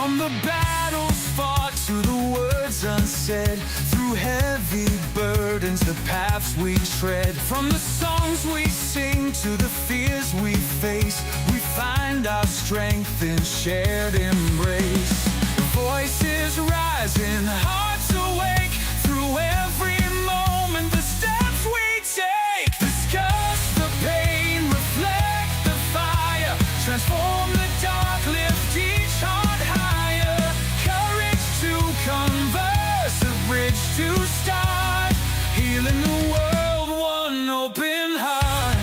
From the battles fought to the words unsaid, through heavy burdens, the paths we tread. From the songs we sing to the fears we face, we find our strength in shared embrace. Voices rising, hearts awake, through every moment, the steps we take. Discuss the pain, reflect the fire, transform the dark, lift each heart higher. Courage to converse, a bridge to start, healing the world, one open heart.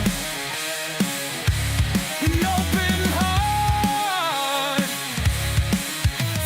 An open heart.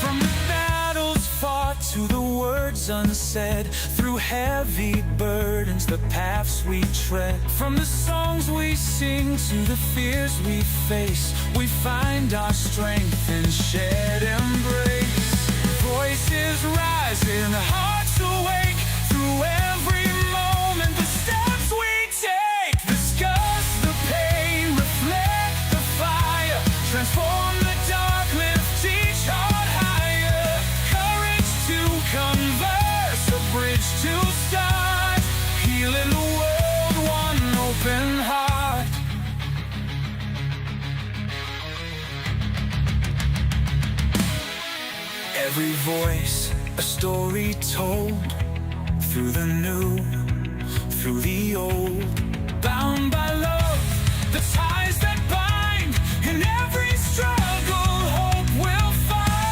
From the battles fought to the words unsaid, through heavy burdens, the paths we tread. From the songs we sing to the fears we face, we find our strength in shared embrace. Voices rising, hearts awake, through every moment, the steps we take. Discuss the pain, reflect the fire, transform the dark, lift each heart higher. Courage to converse, a bridge to start, healing the world, one open heart. Every voice, a story told, through the new, through the old. Bound by love, the ties that bind, in every struggle, hope will find.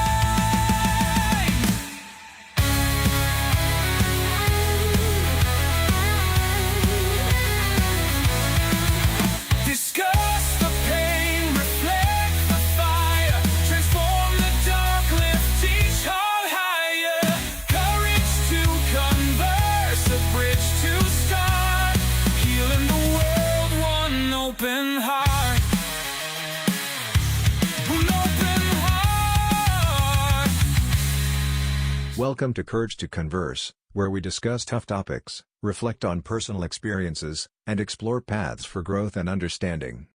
Discuss the pain, reflect the fire, transform the dark, lift each heart higher. Courage to converse, a bridge to start, healing the world, one open heart. An open heart. Welcome to Courage to Converse, where we discuss tough topics, reflect on personal experiences, and explore paths for growth and understanding.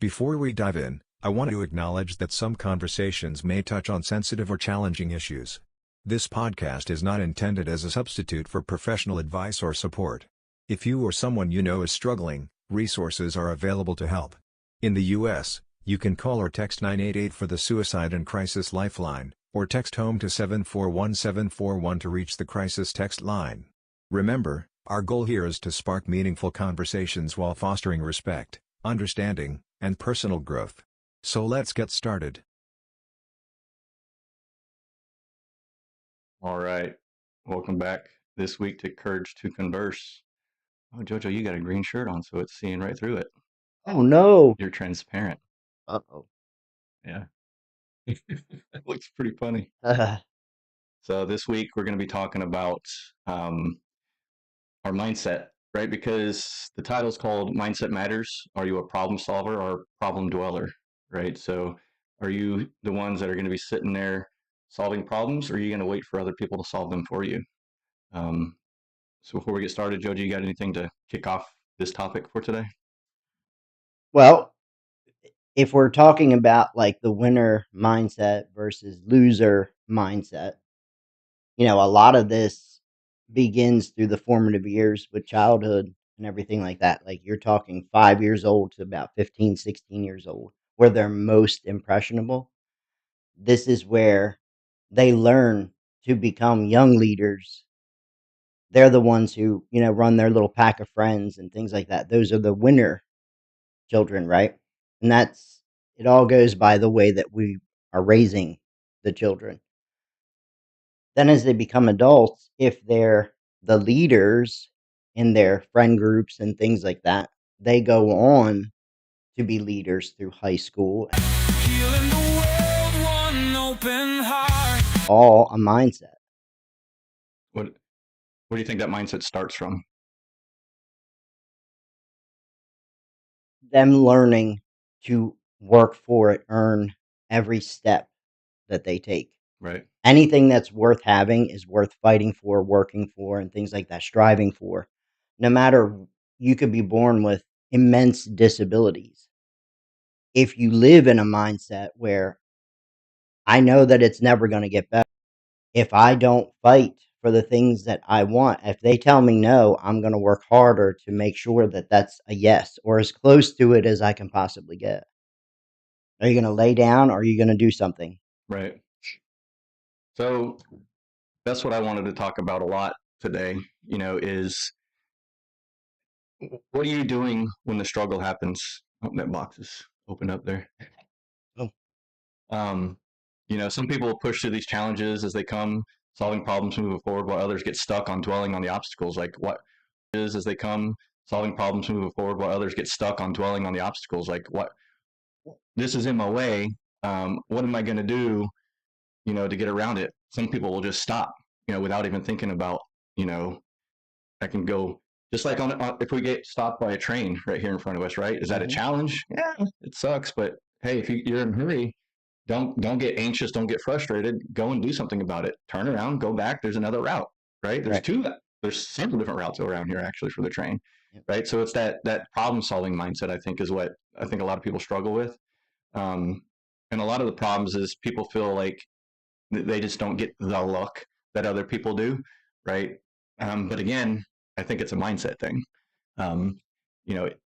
Before we dive in, I want to acknowledge that some conversations may touch on sensitive or challenging issues. This podcast is not intended as a substitute for professional advice or support. If you or someone you know is struggling, resources are available to help. In the U.S., you can call or text 988 for the Suicide and Crisis Lifeline, or text HOME to 741741 to reach the Crisis Text Line. Remember, our goal here is to spark meaningful conversations while fostering respect, understanding, and personal growth. So let's get started. All right. Welcome back this week to Courage to Converse. Oh, Jojo, you got a green shirt on, so it's seeing right through it. Oh no. You're transparent. Uh-oh. Yeah. Looks pretty funny. So this week we're going to be talking about our mindset, right? Because the title is called Mindset Matters. Are you a problem solver or problem dweller, right? So are you the ones that are going to be sitting there solving problems, or are you going to wait for other people to solve them for you? So before we get started, Jojo, you got anything to kick off this topic for today? Well, if we're talking about like the winner mindset versus loser mindset, a lot of this begins through the formative years with childhood and everything like that. Like you're talking 5 years old to about 15, 16 years old, where they're most impressionable. This is where they learn to become young leaders. They're the ones who, run their little pack of friends and things like that. Those are the winner children, right? And it all goes by the way that we are raising the children. Then as they become adults, if they're the leaders in their friend groups and things like that, they go on to be leaders through high school. Healing the world, one open heart. All a mindset. What do you think that mindset starts from? Them learning to work for it, earn every step that they take. Right. Anything that's worth having is worth fighting for, working for, and things like that, striving for. No matter, you could be born with immense disabilities. If you live in a mindset where I know that it's never going to get better. If I don't fight for the things that I want, if they tell me no, I'm going to work harder to make sure that that's a yes or as close to it as I can possibly get. Are you going to lay down or are you going to do something? Right. So that's what I wanted to talk about a lot today, is what are you doing when the struggle happens? Oh, that box is open up there. Oh. Some people push through these challenges as they come, solving problems, moving forward, while others get stuck on dwelling on the obstacles. Like what is as they come, solving problems, moving forward, while others get stuck on dwelling on the obstacles. Like what this is in my way. What am I going to do, to get around it? Some people will just stop, without even thinking about, I can go just like if we get stopped by a train right here in front of us, right? Is that a challenge? Yeah, it sucks. But hey, if you're in a hurry, don't get anxious, don't get frustrated. Go and do something about it. Turn around, go back. There's another route, right? There's several different routes around here actually for the train, right? So it's that problem solving mindset. I think is what I think a lot of people struggle with, and a lot of the problems is people feel like they just don't get the luck that other people do, right? But again, I think it's a mindset thing.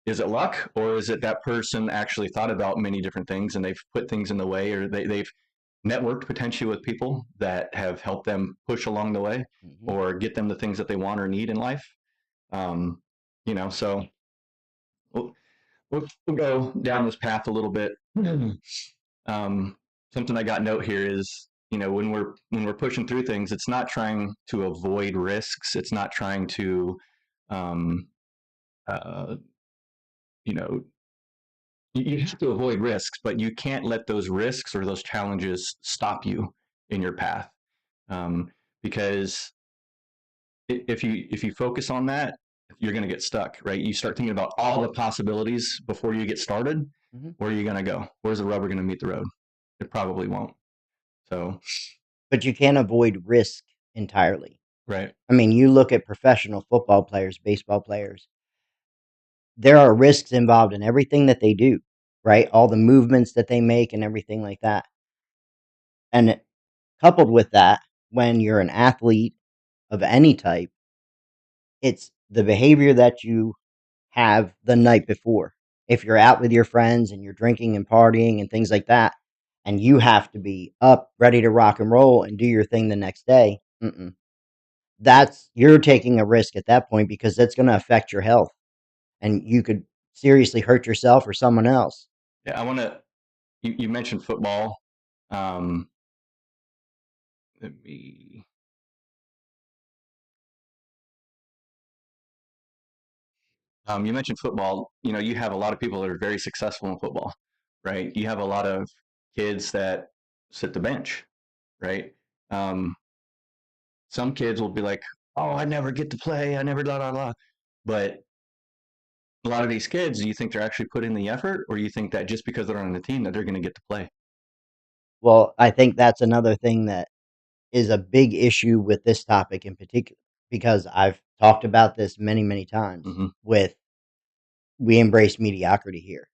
Is it luck or is it that person actually thought about many different things and they've put things in the way, or they've networked potentially with people that have helped them push along the way or get them the things that they want or need in life. So we'll go down this path a little bit. Something I got note here is, when we're pushing through things, it's not trying to avoid risks. It's not trying to, you have to avoid risks, but you can't let those risks or those challenges stop you in your path. Because if you focus on that, you're going to get stuck, right? You start thinking about all the possibilities before you get started. Where are you going to go? Where's the rubber going to meet the road? It probably won't. So, but you can't avoid risk entirely. Right. I mean, you look at professional football players, baseball players, there are risks involved in everything that they do, right? All the movements that they make and everything like that. And coupled with that, when you're an athlete of any type, it's the behavior that you have the night before. If you're out with your friends and you're drinking and partying and things like that, and you have to be up, ready to rock and roll and do your thing the next day, you're taking a risk at that point because that's going to affect your health. And you could seriously hurt yourself or someone else. Yeah, I want to. You mentioned football. Let me. You mentioned football. You have a lot of people that are very successful in football, right? You have a lot of kids that sit the bench, right? Some kids will be like, "Oh, I never get to play. I never blah blah blah." But a lot of these kids, do you think they're actually putting the effort, or you think that just because they're on the team that they're going to get to play? Well, I think that's another thing that is a big issue with this topic in particular, because I've talked about this many, many times with we embrace mediocrity here,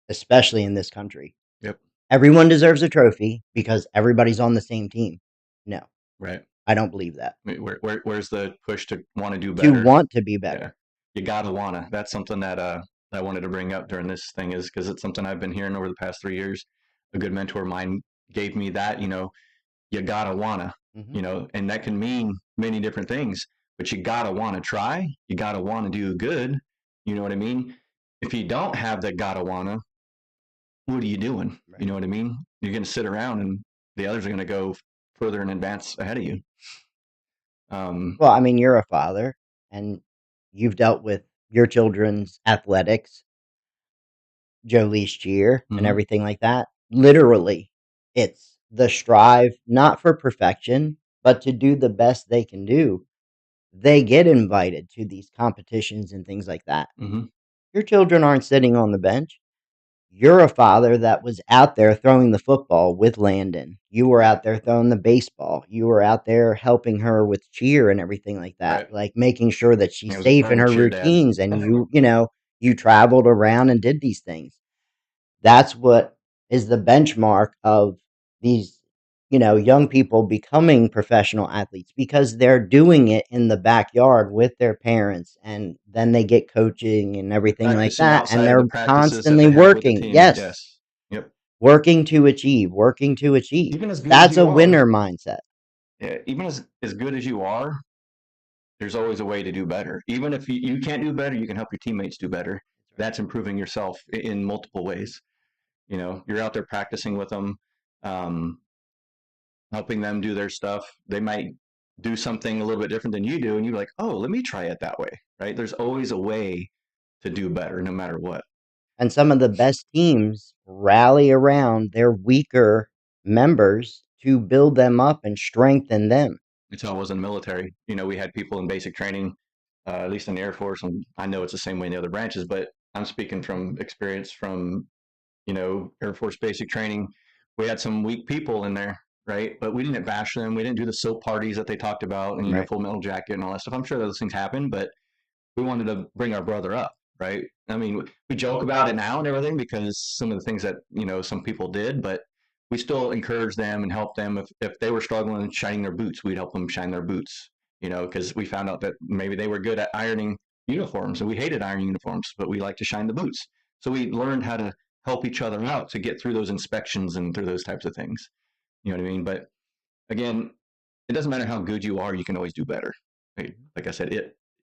especially in this country. Yep. Everyone deserves a trophy because everybody's on the same team. No. Right. I don't believe that. I mean, where's the push to want to do better? To want to be better. Yeah. You gotta wanna. That's something that I wanted to bring up during this thing, is because it's something I've been hearing over the past 3 years. A good mentor of mine gave me that, you gotta wanna, and that can mean many different things, but you gotta wanna try, you gotta wanna do good, you know what I mean? If you don't have that gotta wanna, what are you doing? Right. You know what I mean? You're gonna sit around and the others are gonna go further in advance ahead of you. Well, I mean, you're a father and you've dealt with your children's athletics, Jolie's cheer, and everything like that. Literally, it's the strive not for perfection, but to do the best they can do. They get invited to these competitions and things like that. Your children aren't sitting on the bench. You're a father that was out there throwing the football with Landon. You were out there throwing the baseball. You were out there helping her with cheer and everything like that, Right. like making sure that she's safe in her routines. And you traveled around and did these things. That's what is the benchmark of these young people becoming professional athletes because they're doing it in the backyard with their parents, and then they get coaching and everything like Practicing that, and outside of the they're practices that constantly they have with the working. team. Yes, Yes. Yep. working to achieve, working to achieve. Even as good as That's a you are, winner mindset. yeah, even as good as you are, there's always a way to do better. Even if you can't do better, you can help your teammates do better. That's improving yourself in multiple ways. You're out there practicing with them, um, helping them do their stuff. They might do something a little bit different than you do, and you're like, oh, let me try it that way, right? There's always a way to do better, no matter what. And some of the best teams rally around their weaker members to build them up and strengthen them. It's how it was in the military. We had people in basic training, at least in the Air Force, and I know it's the same way in the other branches, but I'm speaking from experience from, Air Force basic training. We had some weak people in there, right? But we didn't bash them. We didn't do the soap parties that they talked about and, Right. Full Metal Jacket and all that stuff. I'm sure those things happen, but we wanted to bring our brother up, right? I mean, we joke about it now and everything because some of the things that, some people did, but we still encourage them and help them. If they were struggling and shining their boots, we'd help them shine their boots, because we found out that maybe they were good at ironing uniforms and we hated ironing uniforms, but we like to shine the boots. So we learned how to help each other out to get through those inspections and through those types of things. You know what I mean? But again, it doesn't matter how good you are, you can always do better. Right? Like I said,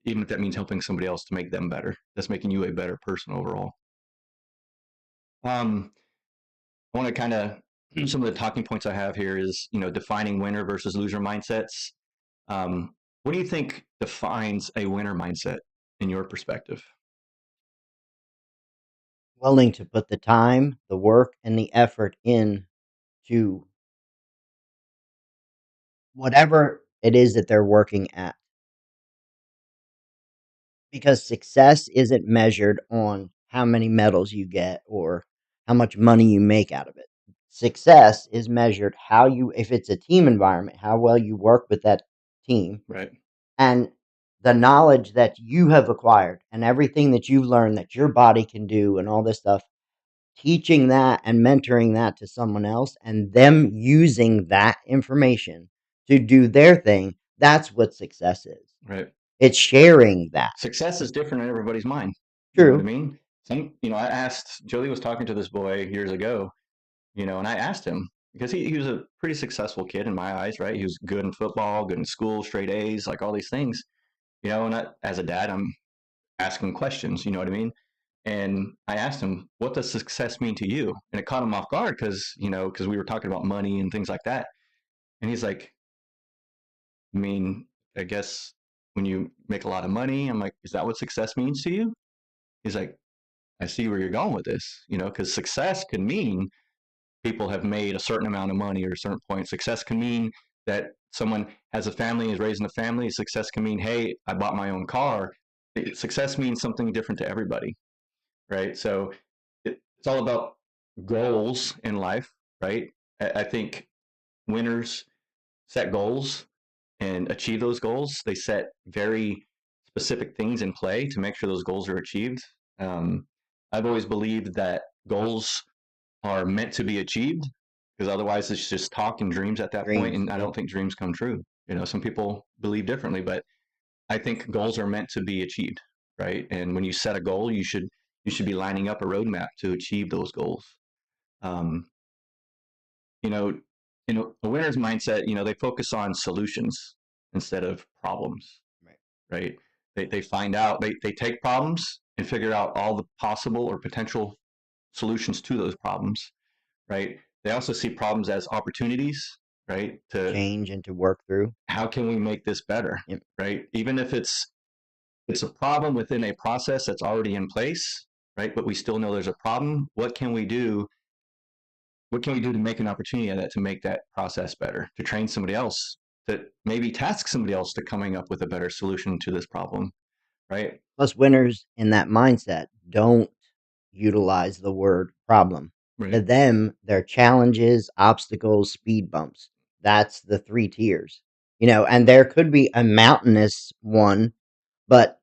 even if that means helping somebody else to make them better, that's making you a better person overall. I want to kind of some of the talking points I have here is defining winner versus loser mindsets. What do you think defines a winner mindset in your perspective? Willing to put the time, the work, and the effort in to whatever it is that they're working at. Because success isn't measured on how many medals you get or how much money you make out of it. Success is measured if it's a team environment, how well you work with that team, Right. and the knowledge that you have acquired and everything that you've learned that your body can do and all this stuff, teaching that and mentoring that to someone else and them using that information to do their thing. That's what success is. Right. It's sharing that. Success is different in everybody's mind. You know what I True. mean? I asked, Jolie was talking to this boy years ago, and I asked him because he was a pretty successful kid in my eyes, right? He was good in football, good in school, straight A's, like all these things, and as a dad, I'm asking questions, you know what I mean? And I asked him, what does success mean to you? And it caught him off guard because we were talking about money and things like that. And he's like, I mean, I guess when you make a lot of money, I'm like, is that what success means to you? He's like, I see where you're going with this, because success can mean people have made a certain amount of money or a certain point. Success can mean that someone has a family, is raising a family. Success can mean, hey, I bought my own car. Success means something different to everybody, right? So it's all about goals in life, right? I think winners set goals and achieve those goals. They set very specific things in play to make sure those goals are achieved. I've always believed that goals are meant to be achieved because otherwise it's just talk and dreams at that point, and I don't think dreams come true. Some people believe differently, but I think goals are meant to be achieved, right? And when you set a goal, you should be lining up a roadmap to achieve those goals. Um, a winner's mindset, they focus on solutions instead of problems, right? They find out, they take problems and figure out all the possible or potential solutions to those problems, right? They also see problems as opportunities, right? To change and to work through. How can we make this better, right? Even if it's a problem within a process that's already in place, right? But we still know there's a problem. What can we do? What can we do to make an opportunity of that, to make that process better, to train somebody else, to maybe task somebody else to coming up with a better solution to this problem, right? Plus, winners in that mindset don't utilize the word problem. Right. To them, they're challenges, obstacles, speed bumps. That's the 3 tiers. And there could be a mountainous one, but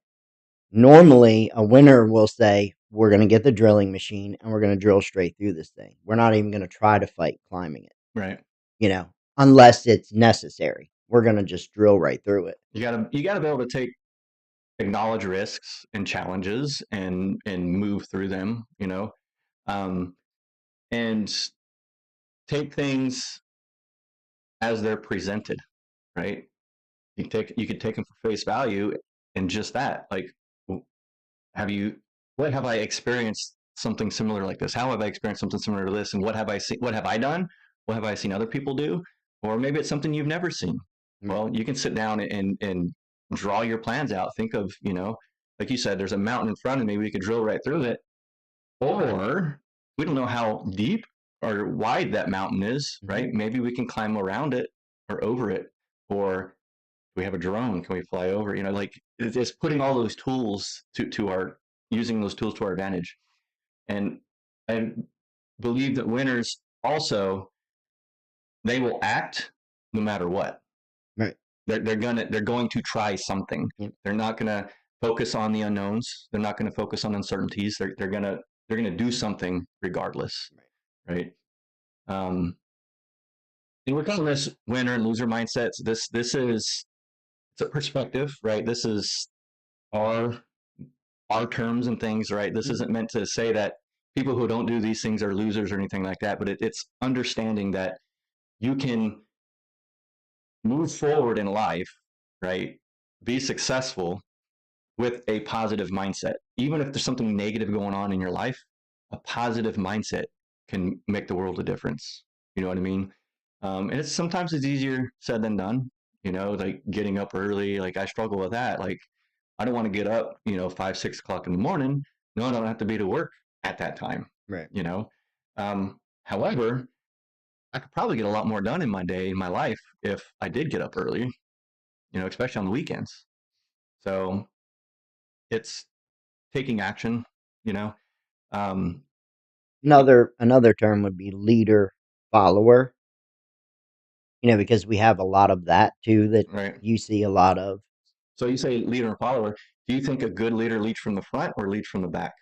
normally a winner will say, we're going to get the drilling machine and we're going to drill straight through this thing. We're not even going to try to fight climbing it. Right. unless it's necessary. We're going to just drill right through it. You gotta be able to acknowledge risks and challenges and move through them, and take things as they're presented, right? You could take them for face value, and just that, like, what have I experienced something similar like this? How have I experienced something similar to this? And what have I seen? What have I done? What have I seen other people do? Or maybe it's something you've never seen. Well, you can sit down and draw your plans out. Think of, like you said, there's a mountain in front of me. We could drill right through it. Or we don't know how deep or wide that mountain is, right? Maybe we can climb around it or over it. Or we have a drone. Can we fly over? Like, it's putting all those tools using those tools to our advantage. And I believe that winners also, they will act no matter what. Right. They're going to try something. Yep. They're not gonna focus on the unknowns. They're not gonna focus on uncertainties. They're gonna do something regardless. Right. And we're calling this winner and loser mindsets. This is, it's a perspective, right? This is our terms and things, right? This isn't meant to say that people who don't do these things are losers or anything like that, but it's understanding that you can move forward in life, right? Be successful with a positive mindset. Even if there's something negative going on in your life, a positive mindset can make the world a difference. You know what I mean? And sometimes it's easier said than done, like getting up early. Like, I struggle with that. Like, I don't want to get up, 5, 6 o'clock in the morning. No, I don't have to be to work at that time. Right. However, I could probably get a lot more done in my day, in my life, if I did get up early, especially on the weekends. So it's taking action, Another term would be leader follower, because we have a lot of that too, that right. You see a lot of. So you say leader and follower. Do you think a good leader leads from the front or leads from the back?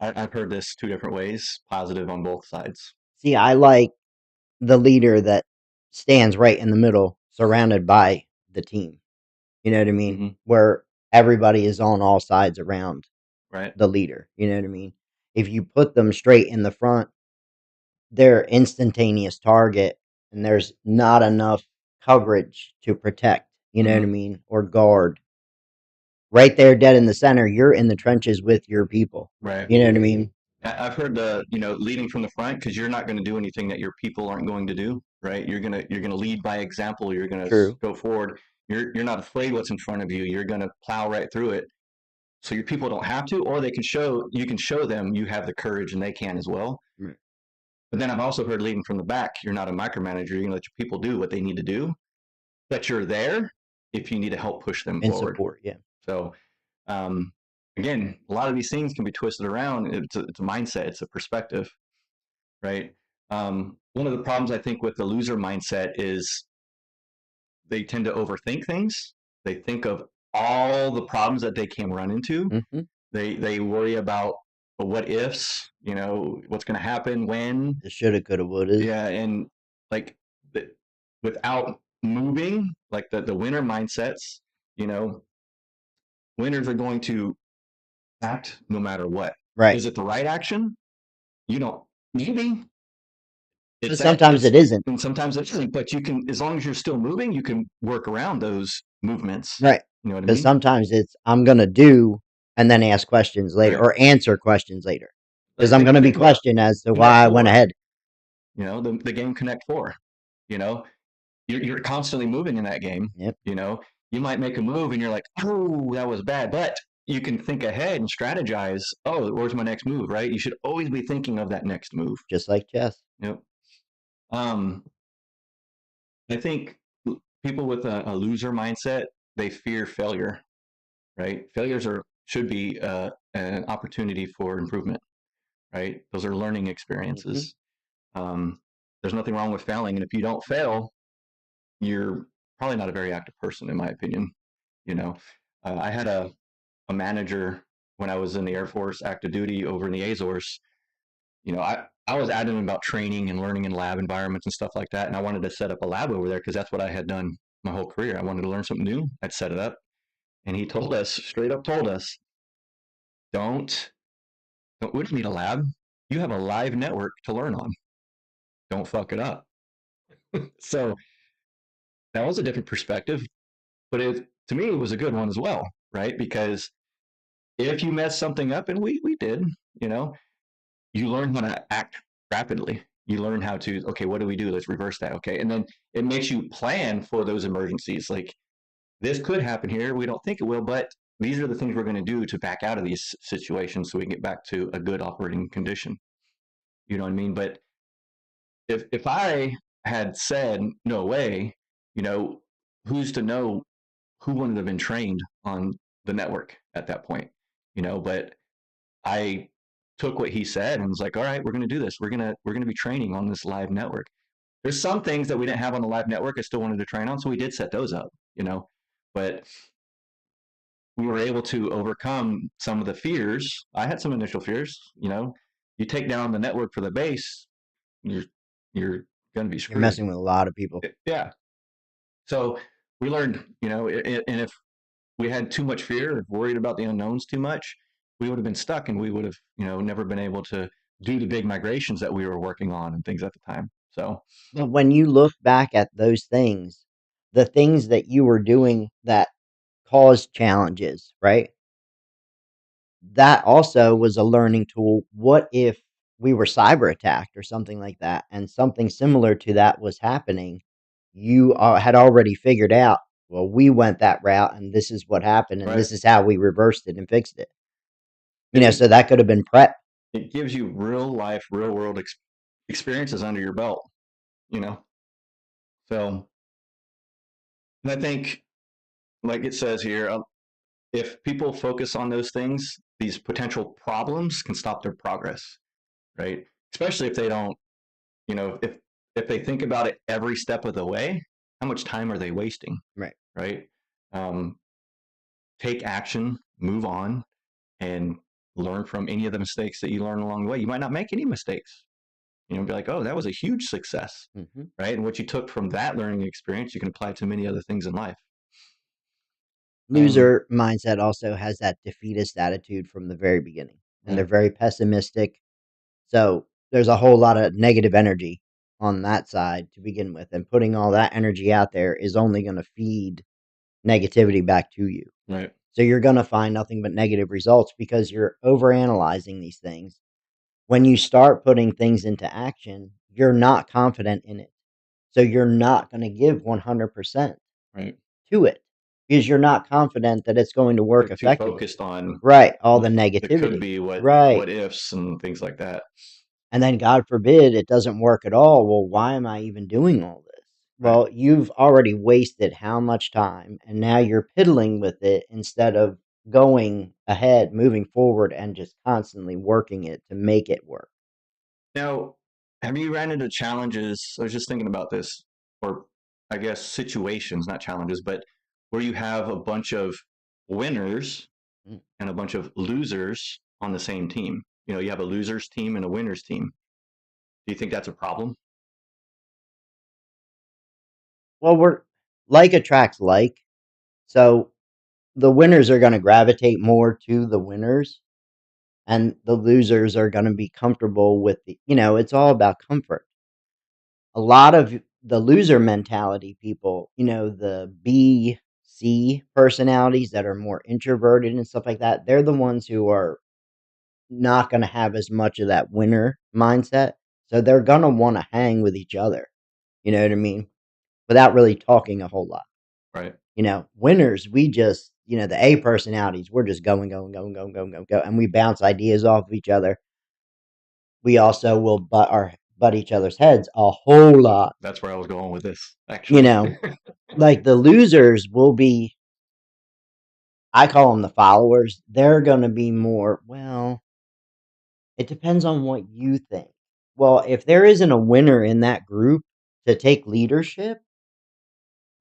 I've heard this 2 different ways, positive on both sides. See, I like the leader that stands right in the middle, surrounded by the team. You know what I mean? Mm-hmm. Where everybody is on all sides around right. the leader. You know what I mean? If you put them straight in the front, they're instantaneous target, and there's not enough coverage to protect. You know what I mean? Or guard. Right there, dead in the center, you're in the trenches with your people. Right. You know what I mean? I've heard leading from the front, because you're not going to do anything that your people aren't going to do, right? You're gonna lead by example. You're gonna go forward. You're not afraid what's in front of you. You're gonna plow right through it, so your people don't have to, or you can show them you have the courage, and they can as well. Right. But then I've also heard leading from the back. You're not a micromanager. You're gonna let your people do what they need to do, but you're there if you need to help push them and forward. Support, yeah. So, again, a lot of these things can be twisted around. It's a mindset. It's a perspective, right? One of the problems I think with the loser mindset is they tend to overthink things. They think of all the problems that they can run into. Mm-hmm. They worry about the what ifs, what's going to happen when. The shoulda, coulda, woulda. Yeah, and like without moving, like the winner mindsets, winners are going to act no matter what. Right. Is it the right action? Maybe. Sometimes it isn't. And sometimes it isn't, but you can, as long as you're still moving, you can work around those movements. Right. You know what I mean? Because sometimes it's, I'm going to do and then ask questions later, or answer questions later. Because I'm going to be questioned as to why I went ahead. The game Connect 4. You're constantly moving in that game. Yep. You might make a move and you're like, oh, that was bad. But you can think ahead and strategize. Oh, where's my next move, right? You should always be thinking of that next move. Just like chess. Yep. I think people with a loser mindset, they fear failure, right? Failures should be an opportunity for improvement, right? Those are learning experiences. Mm-hmm. There's nothing wrong with failing. And if you don't fail, you're probably not a very active person, in my opinion. I had a manager when I was in the Air Force active duty over in the Azores. I was adamant about training and learning in lab environments and stuff like that. And I wanted to set up a lab over there because that's what I had done my whole career. I wanted to learn something new. I'd set it up. And he told us, straight up told us, don't, we don't need a lab. You have a live network to learn on. Don't fuck it up. So that was a different perspective, but to me, it was a good one as well, right? Because if you mess something up, and we did, you know, you learn how to act rapidly. You learn how to, okay, what do we do? Let's reverse that. Okay. And then it makes you plan for those emergencies. Like, this could happen here. We don't think it will, but these are the things we're going to do to back out of these situations so we can get back to a good operating condition. You know what I mean? But if I had said no way, who's to know who wouldn't have been trained on the network at that point? But I took what he said and was like, all right, we're going to do this. We're going to be training on this live network. There's some things that we didn't have on the live network I still wanted to train on, so we did set those up, but we were able to overcome some of the fears. I had some initial fears. You take down the network for the base, you're going to be screwed. You're messing with a lot of people. Yeah. So we learned, and if we had too much fear, or worried about the unknowns too much, we would have been stuck, and we would have, never been able to do the big migrations that we were working on and things at the time. So, but when you look back at those things, the things that you were doing that caused challenges, right? That also was a learning tool. What if we were cyber attacked or something like that, and something similar to that was happening? You had already figured out, well, we went that route, and this is what happened, and right. this is how we reversed it and fixed it. So that could have been prep. It gives you real life, real world experiences under your belt, So, and I think, like it says here, if people focus on those things, these potential problems can stop their progress, right? Especially if they don't, if they think about it every step of the way, how much time are they wasting? Right. Right. Take action, move on, and learn from any of the mistakes that you learn along the way. You might not make any mistakes. Be like, oh, that was a huge success, right? And what you took from that learning experience, you can apply to many other things in life. Loser mindset also has that defeatist attitude from the very beginning, and they're very pessimistic. So there's a whole lot of negative energy on that side to begin with, and putting all that energy out there is only going to feed negativity back to you. Right. So you're going to find nothing but negative results because you're overanalyzing these things. When you start putting things into action, you're not confident in it. So you're not going to give 100% right. to it because you're not confident that it's going to work You're effectively. Too focused on all the negativity. It could be what ifs and things like that. And then God forbid it doesn't work at all. Well, why am I even doing all this? Well, you've already wasted how much time, and now you're piddling with it instead of going ahead, moving forward, and just constantly working it to make it work. Now, have you ran into challenges? I was just thinking about this, or I guess situations, not challenges, but where you have a bunch of winners and a bunch of losers on the same team. You have a losers team and a winners team. Do you think that's a problem? Well, we're like attracts like. So the winners are going to gravitate more to the winners, and the losers are going to be comfortable with it's all about comfort. A lot of the loser mentality people, the B, C personalities that are more introverted and stuff like that, they're the ones who are not going to have as much of that winner mindset. So they're going to want to hang with each other. You know what I mean? Without really talking a whole lot. Right. Winners, we just, the A personalities, we're just going. And we bounce ideas off of each other. We also will butt each other's heads a whole lot. That's where I was going with this, actually. Like the losers will be, I call them the followers. They're going to be more, well, it depends on what you think. Well, if there isn't a winner in that group to take leadership,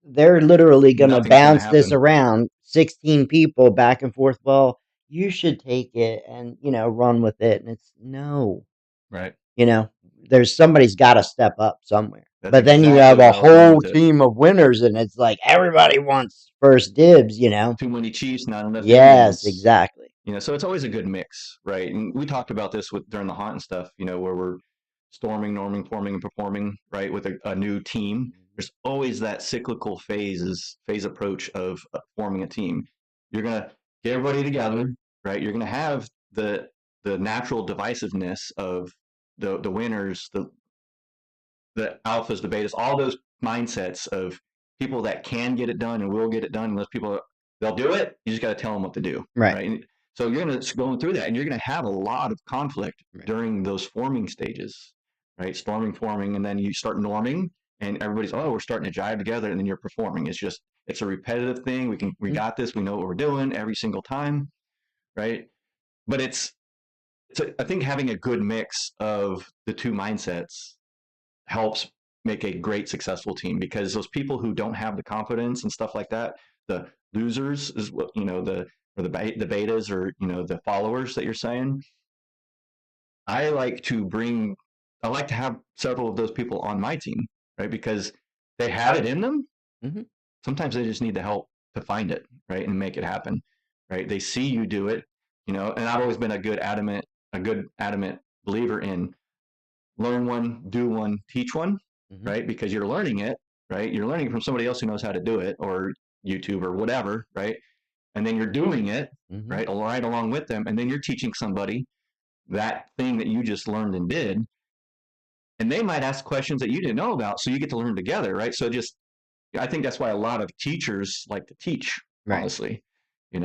they're literally going to bounce this around 16 people back and forth. Well, you should take it and, run with it. And it's no. Right. There's somebody's got to step up somewhere. That's But then you exactly have where a I was going whole with it. team of winners, and it's like everybody wants first dibs. Too many Chiefs, not enough Yes, Indians. exactly. So it's always a good mix, right? And we talked about this during the haunt and stuff, where we're storming, norming, forming, and performing, right, with a new team. There's always that cyclical phase approach of forming a team. You're gonna get everybody together, right? You're gonna have the natural divisiveness of the winners, the alphas, the betas, all those mindsets of people that can get it done and will get it done, and those people they'll do it. You just got to tell them what to do, Right. And so you're going to going through that, and you're going to have a lot of conflict during those forming stages, right? Storming, forming, and then you start norming, and everybody's we're starting to jive together, and then you're performing. It's a repetitive thing. We got this. We know what we're doing every single time, right? But I think having a good mix of the two mindsets helps make a great successful team, because those people who don't have the confidence and stuff like that, the losers is what the betas, or the followers that you're saying. I like to have several of those people on my team, right? Because they have it in them. Mm-hmm. Sometimes they just need the help to find it, right, and make it happen, right? They see you do it, and I've always been a good adamant believer in learn one, do one, teach one, right? Because you're learning it, right? You're learning from somebody else who knows how to do it, or YouTube or whatever, right? And then you're doing it, right along with them, and then you're teaching somebody that thing that you just learned and did, and they might ask questions that you didn't know about, so you get to learn together, right? So I think that's why a lot of teachers like to teach, honestly. I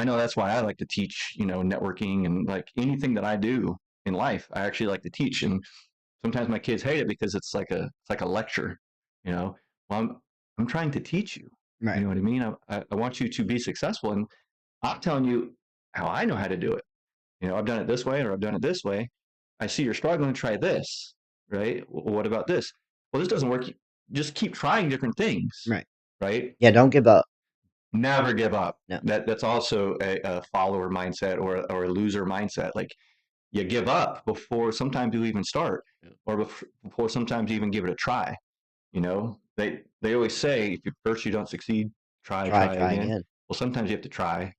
know that's why I like to teach, networking, and like anything that I do in life, I actually like to teach. And sometimes my kids hate it because it's like a lecture, well, I'm trying to teach you, you know what I mean? I want you to be successful, and I'm telling you how I know how to do it. I've done it this way, or I've done it this way. I see you're struggling, try this, right? Well, what about this? Well, this doesn't work. Just keep trying different things, right? Yeah, don't give up. Never give up. No. That's also a follower mindset, or a loser mindset. Like, you give up before sometimes you even start, or before sometimes you even give it a try. They always say, if first you don't succeed, try again. Well, sometimes you have to try,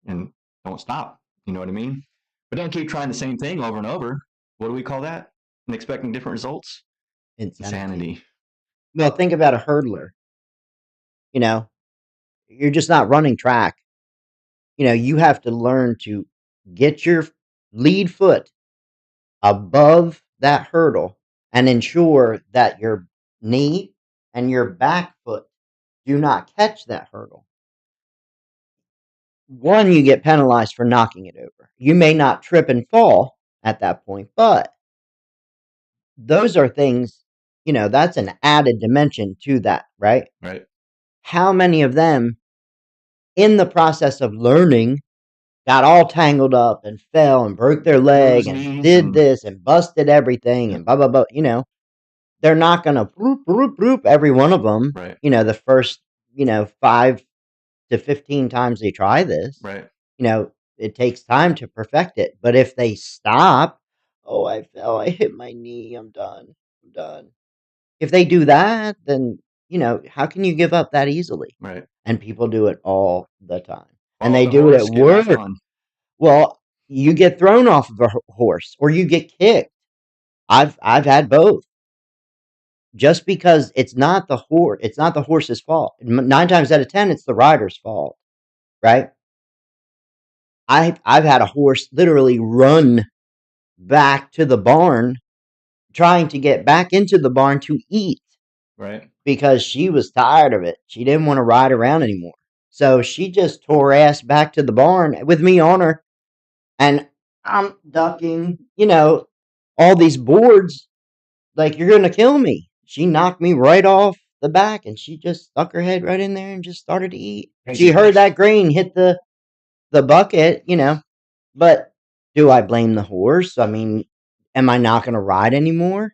and don't stop. You know what I mean? But don't keep trying the same thing over and over. What do we call that? And expecting different results? Insanity. Well, think about a hurdler. You're just not running track. You have to learn to get your lead foot above that hurdle and ensure that your knee and your back foot do not catch that hurdle. One, you get penalized for knocking it over. You may not trip and fall at that point, but those are things, that's an added dimension to that, right? Right. How many of them, in the process of learning, got all tangled up and fell and broke their leg and did this and busted everything and blah, blah, blah. They're not going to bloop, bloop, bloop, every one of them, right. The first, 5 to 15 times they try this. Right. It takes time to perfect it. But if they stop, I fell, I hit my knee, I'm done. If they do that, then, how can you give up that easily? Right. And people do it all the time. And they do it at work. Well, you get thrown off of a horse, or you get kicked. I've had both. Just because it's not the horse's fault. 9 times out of 10, it's the rider's fault, right? I've had a horse literally run back to the barn, trying to get back into the barn to eat, right? Because she was tired of it. She didn't want to ride around anymore. So she just tore ass back to the barn with me on her. And I'm ducking, all these boards, like, you're going to kill me. She knocked me right off the back, and she just stuck her head right in there and just started to eat. She heard that grain hit the bucket, But do I blame the horse? I mean, am I not going to ride anymore?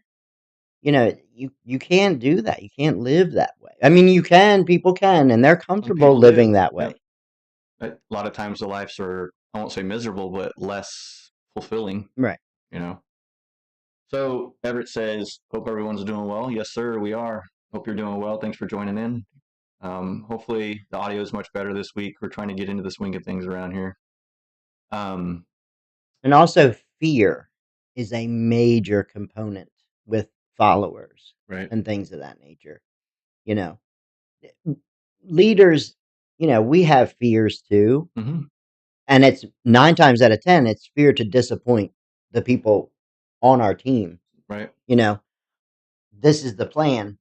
You can't do that. You can't live that way. I mean, you can. People can, and they're comfortable living that way. Yep. A lot of times the lives are, I won't say miserable, but less fulfilling, Right. you know. So Everett says, "Hope everyone's doing well." Yes, sir, we are. Hope you're doing well. Thanks for joining in. Hopefully the audio is much better this week. We're trying to get into the swing of things around here. And also, fear is a major component with followers Right. and things of that nature. You know, leaders, we have fears too. Mm-hmm. And it's 9 times out of 10, it's fear to disappoint the people on our team. Right. This is the plan.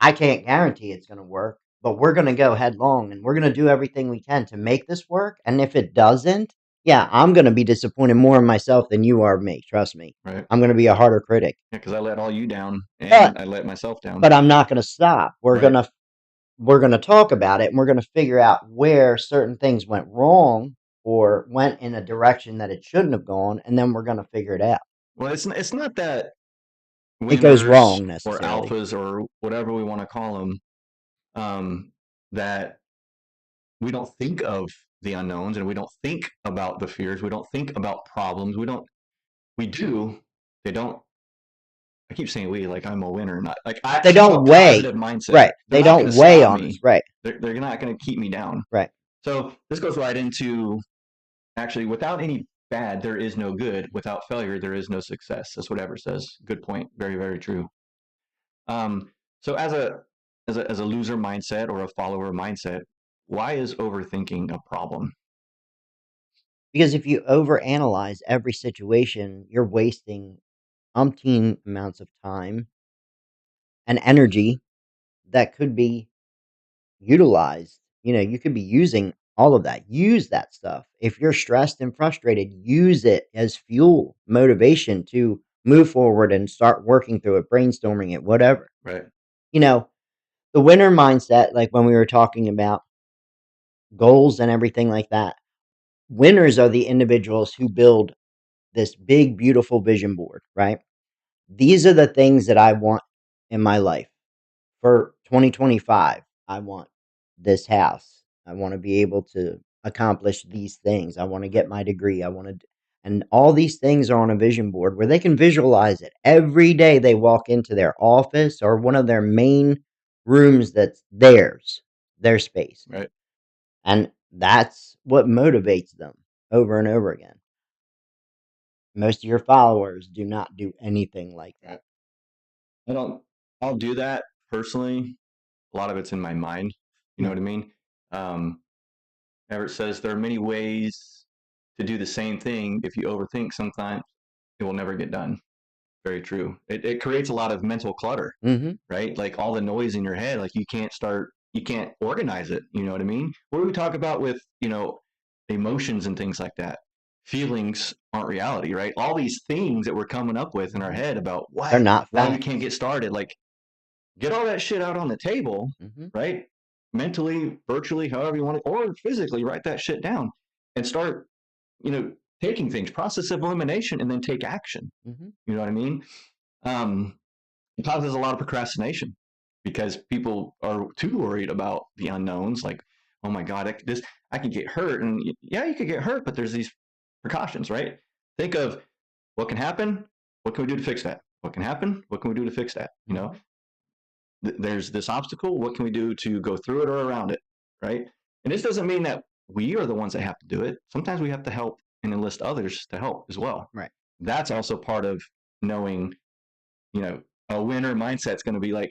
I can't guarantee it's going to work, but we're going to go headlong and we're going to do everything we can to make this work. And if it doesn't, yeah, I'm going to be disappointed more in myself than you are me. Trust me. Right. I'm going to be a harder critic. Yeah, because I let all you down and But- I let myself down. But I'm not going to stop. We're Right. going to talk about it, and we're going to figure out where certain things went wrong or went in a direction that it shouldn't have gone, and then we're going to figure it out. Well, it's not that It goes winners wrong or necessarily. alphas or whatever we want to call them, that we don't think of the unknowns and we don't think about the fears. We don't think about problems. We do. They don't. I keep saying we, like I'm a winner, not like I They keep don't a weigh. positive mindset. Right. They're They not don't gonna weigh stop on me. us. Right. They're not going to keep me down. Right. So this goes right into actually, without any bad, there is no good. Without failure, there is no success. That's what Everett says. Good point. Very, very true. So as a loser mindset or a follower mindset, why is overthinking a problem? Because if you overanalyze every situation, you're wasting umpteen amounts of time and energy that could be utilized. You could be using all of that. Use that stuff. If you're stressed and frustrated, use it as fuel, motivation to move forward and start working through it, brainstorming it, whatever. Right. The winner mindset, like when we were talking about goals and everything like that, winners are the individuals who build this big, beautiful vision board, right? These are the things that I want in my life. For 2025, I want this house. I want to be able to accomplish these things. I want to get my degree. And all these things are on a vision board where they can visualize it every day they walk into their office or one of their main rooms that's theirs, their space. Right. And that's what motivates them over and over again. Most of your followers do not do anything like that. I'll do that personally. A lot of it's in my mind. You know what I mean? Everett says there are many ways to do the same thing. If you overthink, sometimes it will never get done. Very true. It creates a lot of mental clutter, Mm-hmm. right? Like all the noise in your head, like you can't organize it. You know what I mean? What do we talk about with, emotions and things like that? Feelings aren't reality, right? All these things that we're coming up with in our head about They're not why we facts. can't get started. Like, get all that shit out on the table, Mm-hmm. right? Mentally, virtually, however you want it, or physically, write that shit down and start, taking things, process of elimination, and then take action. Mm-hmm. You know what I mean? It causes a lot of procrastination because people are too worried about the unknowns. Like, oh my God, I can get hurt. And yeah, you could get hurt, but there's these precautions, right? Think of what can happen. What can we do to fix that? What can happen? What can we do to fix that? There's this obstacle. What can we do to go through it or around it? Right. And this doesn't mean that we are the ones that have to do it. Sometimes we have to help and enlist others to help as well. Right. That's also part of knowing, a winner mindset's going to be like,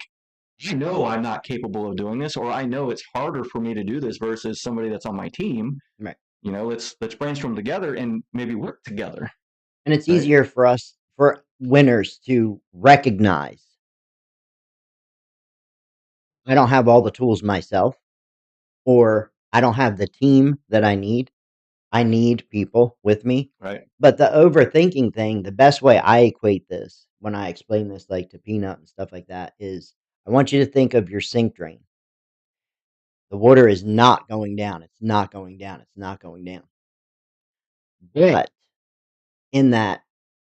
I'm not capable of doing this, or I know it's harder for me to do this versus somebody that's on my team. Right. Let's brainstorm together and maybe work together. And it's Right. easier for winners to recognize I don't have all the tools myself, or I don't have the team that I need. I need people with me. Right. But the overthinking thing, the best way I equate this when I explain this like to Peanut and stuff like that is I want you to think of your sink drain. The water is not going down. It's not going down. It's not going down. But in that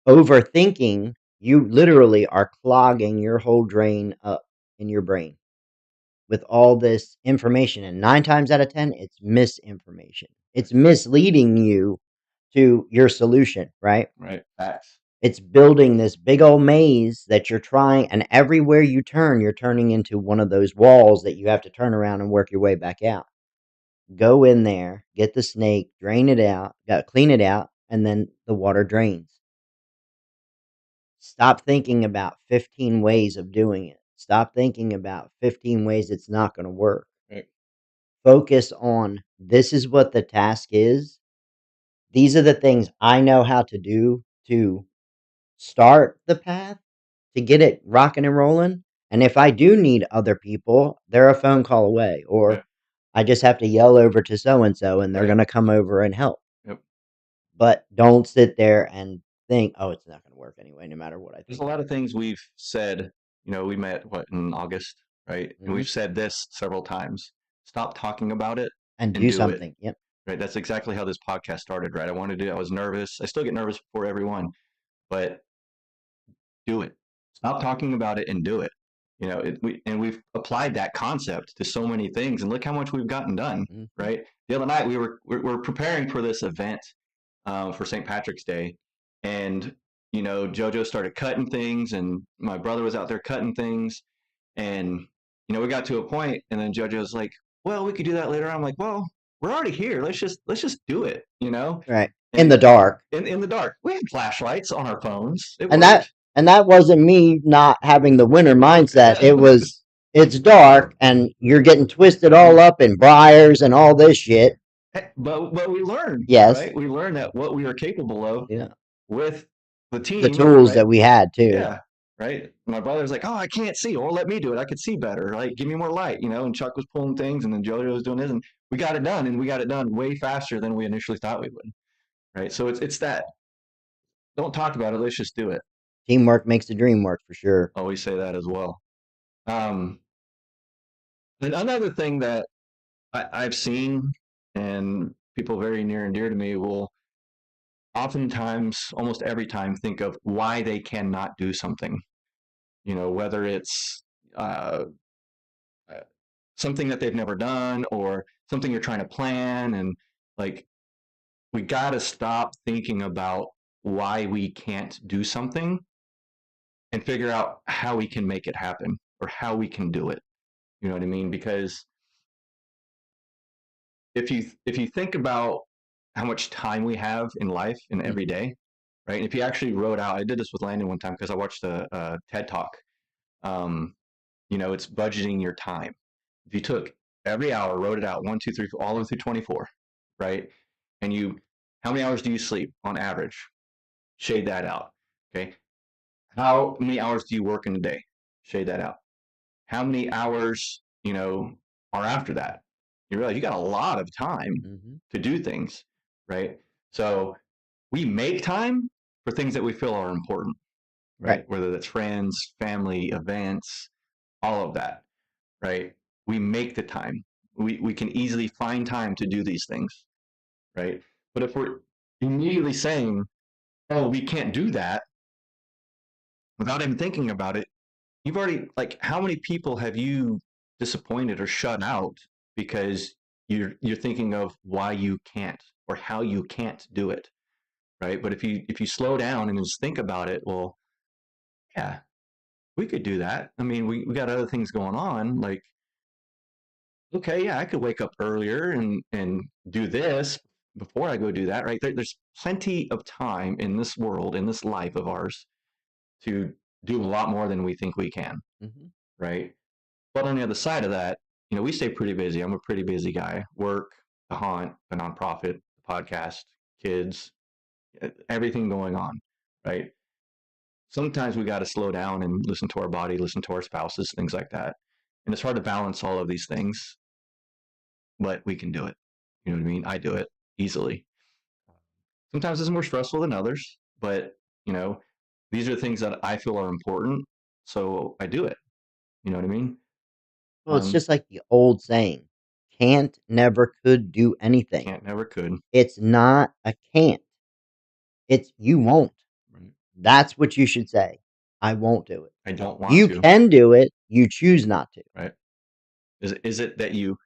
overthinking, you literally are clogging your whole drain up in your brain with all this information. And 9 times out of 10, it's misinformation. It's misleading you to your solution, right? Right. Facts. It's building this big old maze that you're trying, and everywhere you turn, you're turning into one of those walls that you have to turn around and work your way back out. Go in there, get the snake, drain it out, clean it out, and then the water drains. Stop thinking about 15 ways of doing it. Stop thinking about 15 ways it's not going to work. Right. Focus on, this is what the task is. These are the things I know how to do to start the path, to get it rocking and rolling. And if I do need other people, they're a phone call away, or Yeah. I just have to yell over to so and so and they're Right. going to come over and help. Yep. But don't sit there and think, oh, it's not going to work anyway, no matter what I think. There's a lot of things we've said. We met in August, right? And we've said this several times. Stop talking about it and do something. Yep. Right. That's exactly how this podcast started, right? I was nervous. I still get nervous before everyone, but do it. Stop talking about it and do it. We've applied that concept to so many things, and look how much we've gotten done, right? The other night we're preparing for this event for St. Patrick's Day, and JoJo started cutting things, and my brother was out there cutting things, and we got to a point, and then JoJo's like, "Well, we could do that later." I'm like, "Well, we're already here. Let's just do it." Right. In the dark. In the dark. We had flashlights on our phones. And that wasn't me not having the winter mindset. It was, it's dark and you're getting twisted all up in briars and all this shit. But we learned. Yes. Right? We learned that what we were capable of with the team. The tools that we had too. Yeah. Right. My brother's like, "Oh, I can't see. Well, let me do it. I could see better. Like, give me more light." And Chuck was pulling things, and then JoJo was doing this, and we got it done, and we got it done way faster than we initially thought we would. Right. So it's that. Don't talk about it. Let's just do it. Teamwork makes the dream work, for sure. Always say that as well. And another thing that I've seen, and people very near and dear to me will oftentimes, almost every time, think of why they cannot do something. Whether it's something that they've never done or something you're trying to plan. And like, we got to stop thinking about why we can't do something and figure out how we can make it happen or how we can do it. You know what I mean? Because if you think about how much time we have in life in every day, right? And if you actually wrote out, I did this with Landon one time because I watched a TED Talk. It's budgeting your time. If you took every hour, wrote it out, 1, 2, 3, 4, all the way through 24, right? And how many hours do you sleep on average? Shade that out. Okay. How many hours do you work in a day? Shade that out. How many hours, are after that? You realize you got a lot of time to do things, right? So we make time for things that we feel are important, right? Whether that's friends, family, events, all of that, right? We make the time. We can easily find time to do these things, right? But if we're immediately saying, "Oh, we can't do that," without even thinking about it, you've already, like, how many people have you disappointed or shut out because you're thinking of why you can't or how you can't do it, right? But if you slow down and just think about it, well, yeah, we could do that. I mean, we got other things going on. Like, okay, yeah, I could wake up earlier and do this before I go do that, right? There's plenty of time in this world, in this life of ours, to do a lot more than we think we can, right? But on the other side of that, we stay pretty busy. I'm a pretty busy guy. Work, the haunt, the nonprofit, the podcast, kids, everything going on, right? Sometimes we got to slow down and listen to our body, listen to our spouses, things like that. And it's hard to balance all of these things, but we can do it. You know what I mean? I do it easily. Sometimes it's more stressful than others, but these are things that I feel are important, so I do it. You know what I mean? Well, it's just like the old saying, can't, never, could do anything. Can't, never, could. It's not a can't. It's you won't. Right. That's what you should say. I won't do it. I don't want to. You can do it. You choose not to. Right. Is it that you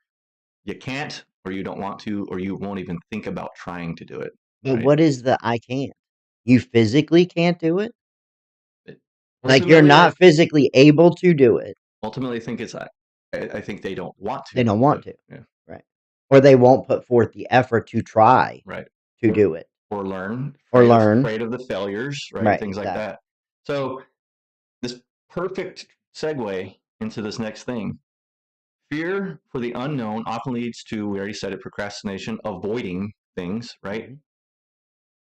can't, or you don't want to, or you won't even think about trying to do it? But right? what is the I can't? You physically can't do it? Like, you're Ultimately, not physically able to do it. ultimately, I think I think they don't want They to. don't want to. Yeah, Right. Or they won't put forth the effort to try right. to Or, do it or learn, or learn. afraid of the failures, right? Right, Things like exactly. that. So this perfect segue into this next thing. Fear for the unknown often leads to, we already said it, procrastination, avoiding things, right? Mhm.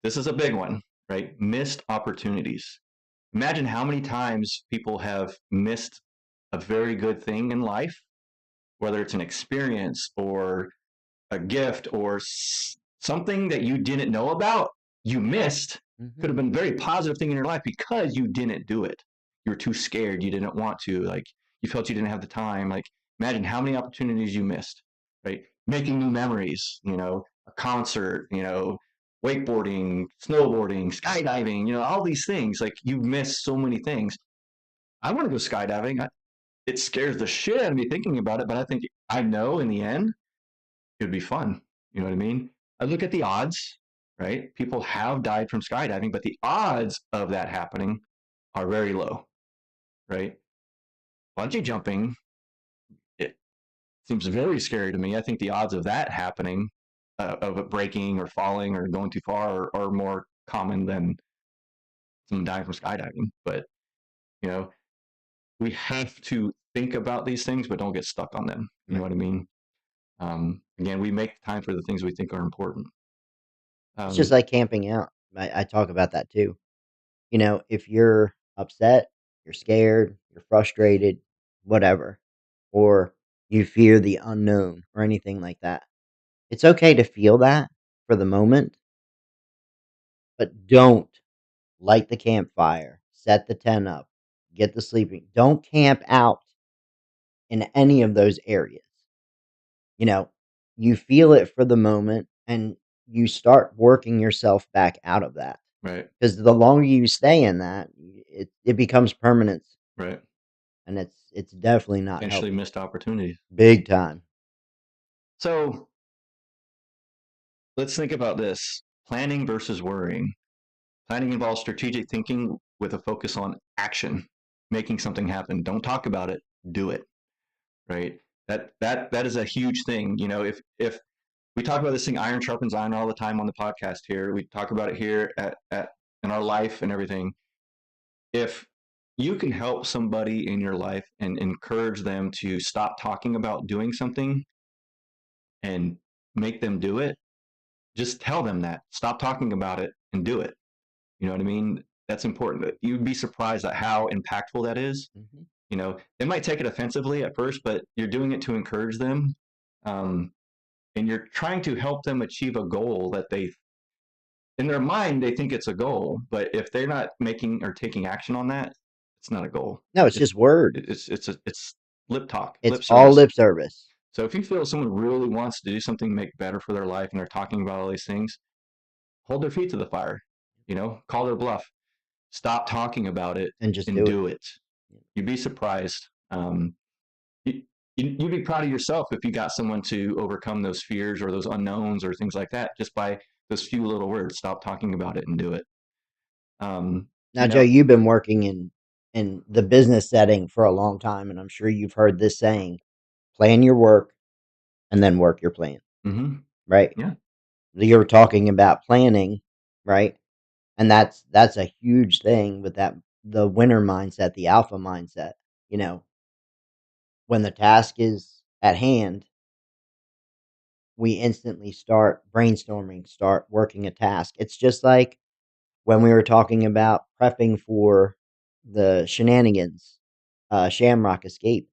This is a big one, right? Missed opportunities. Imagine how many times people have missed a very good thing in life, whether it's an experience or a gift or something that you didn't know about, you missed. Could Mhm. have been a very positive thing in your life because you didn't do it. You were too scared. You didn't want to. Like, you felt you didn't have the time. Like, imagine how many opportunities you missed, right? Making new memories, a concert, wakeboarding, snowboarding, skydiving, all these things. Like, you've missed so many things. I want to go skydiving. It scares the shit out of me thinking about it, but I know in the end it would be fun. You know what I mean? I look at the odds, right? People have died from skydiving, but the odds of that happening are very low, right? Bungee jumping, it seems very scary to me. I think the odds of that happening, of it breaking or falling or going too far, are more common than someone dying from skydiving. But, you know, we have to think about these things, but don't get stuck on them. You know Right. what I mean? Again, we make time for the things we think are important. It's just Um, like camping out. I talk about that too. If you're upset, you're scared, you're frustrated, whatever, or you fear the unknown or anything like that, it's okay to feel that for the moment, but don't light the campfire, set the tent up, get the sleeping. Don't camp out in any of those areas. You know, you feel it for the moment and you start working yourself back out of that. right, Because the longer you stay in that, it becomes permanent, right. and it's definitely not Potentially healthy. missed opportunities. Big time. So let's think about this: planning versus worrying. Planning involves strategic thinking with a focus on action, making something happen. Don't talk about it, do it. Right. That is a huge thing. If we talk about this thing, iron sharpens iron, all the time on the podcast here. We talk about it here at in our life and everything. If you can help somebody in your life and encourage them to stop talking about doing something and make them do it, just tell them that. Stop talking about it and do it. You know what I mean? That's important. You'd be surprised at how impactful that is. Mhm. They might take it offensively at first, but you're doing it to encourage them. Um, and you're trying to help them achieve a goal that in their mind, they think it's a goal. But if they're not making or taking action on that, it's not a goal. No, it's It's, just words. it's lip talk, It's lip all service. lip service. So if you feel someone really wants to do something, make better for their life, and they're talking about all these things, hold their feet to the fire. Call their bluff. Stop talking about it And just and do it. do it. You'd be surprised. You, you'd be proud of yourself if you got someone to overcome those fears or those unknowns or things like that just by those few little words. Stop talking about it and do it. Now, Joe, you've been working in the business setting for a long time, and I'm sure you've heard this saying: plan your work and then work your plan. Mm-hmm. Right? Yeah. You were talking about planning, right? And that's a huge thing with the winner mindset, the alpha mindset. You know, when the task is at hand, we instantly start brainstorming, start working a task. It's just like when we were talking about prepping for the shenanigans, Shamrock escape.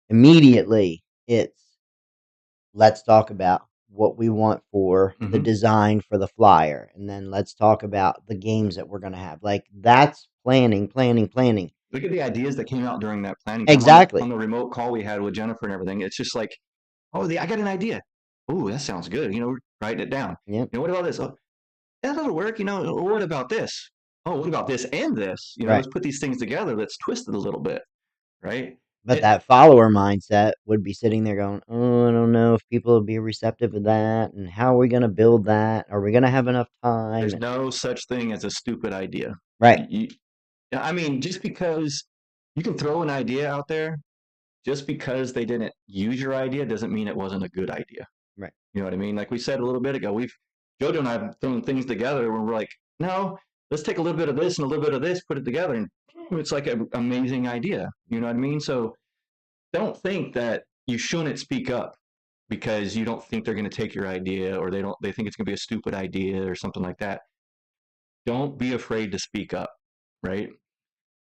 Immediately, it's let's talk about what we want for the Mm-hmm. design for the flyer, and then let's talk about the games that we're going to have. Like, that's planning, planning, planning. Look at the ideas that came out during that planning time Exactly. on the remote call we had with Jennifer and everything. It's just like, I got an idea. Oh, that sounds good. Writing it down. Yep. What about this? Oh, that'll work. What about this? Oh, what about this and this? Right. Let's put these things together. Let's twist it a little bit. Right. But that follower mindset would be sitting there going, "Oh, I don't know if people will be receptive to that, and how are we going to build that? Are we going to have enough time?" There's no such thing as a stupid idea. Right. I mean, just because you can throw an idea out there, just because they didn't use your idea doesn't mean it wasn't a good idea. Right. You know what I mean? Like we said a little bit ago, Jojo and I have thrown things together where we're like, no, let's take a little bit of this and a little bit of this, put it together, and it's like an amazing idea. You know what I mean? So don't think that you shouldn't speak up because you don't think they're going to take your idea, or they think it's going to be a stupid idea or something like that. Don't be afraid to speak up, right?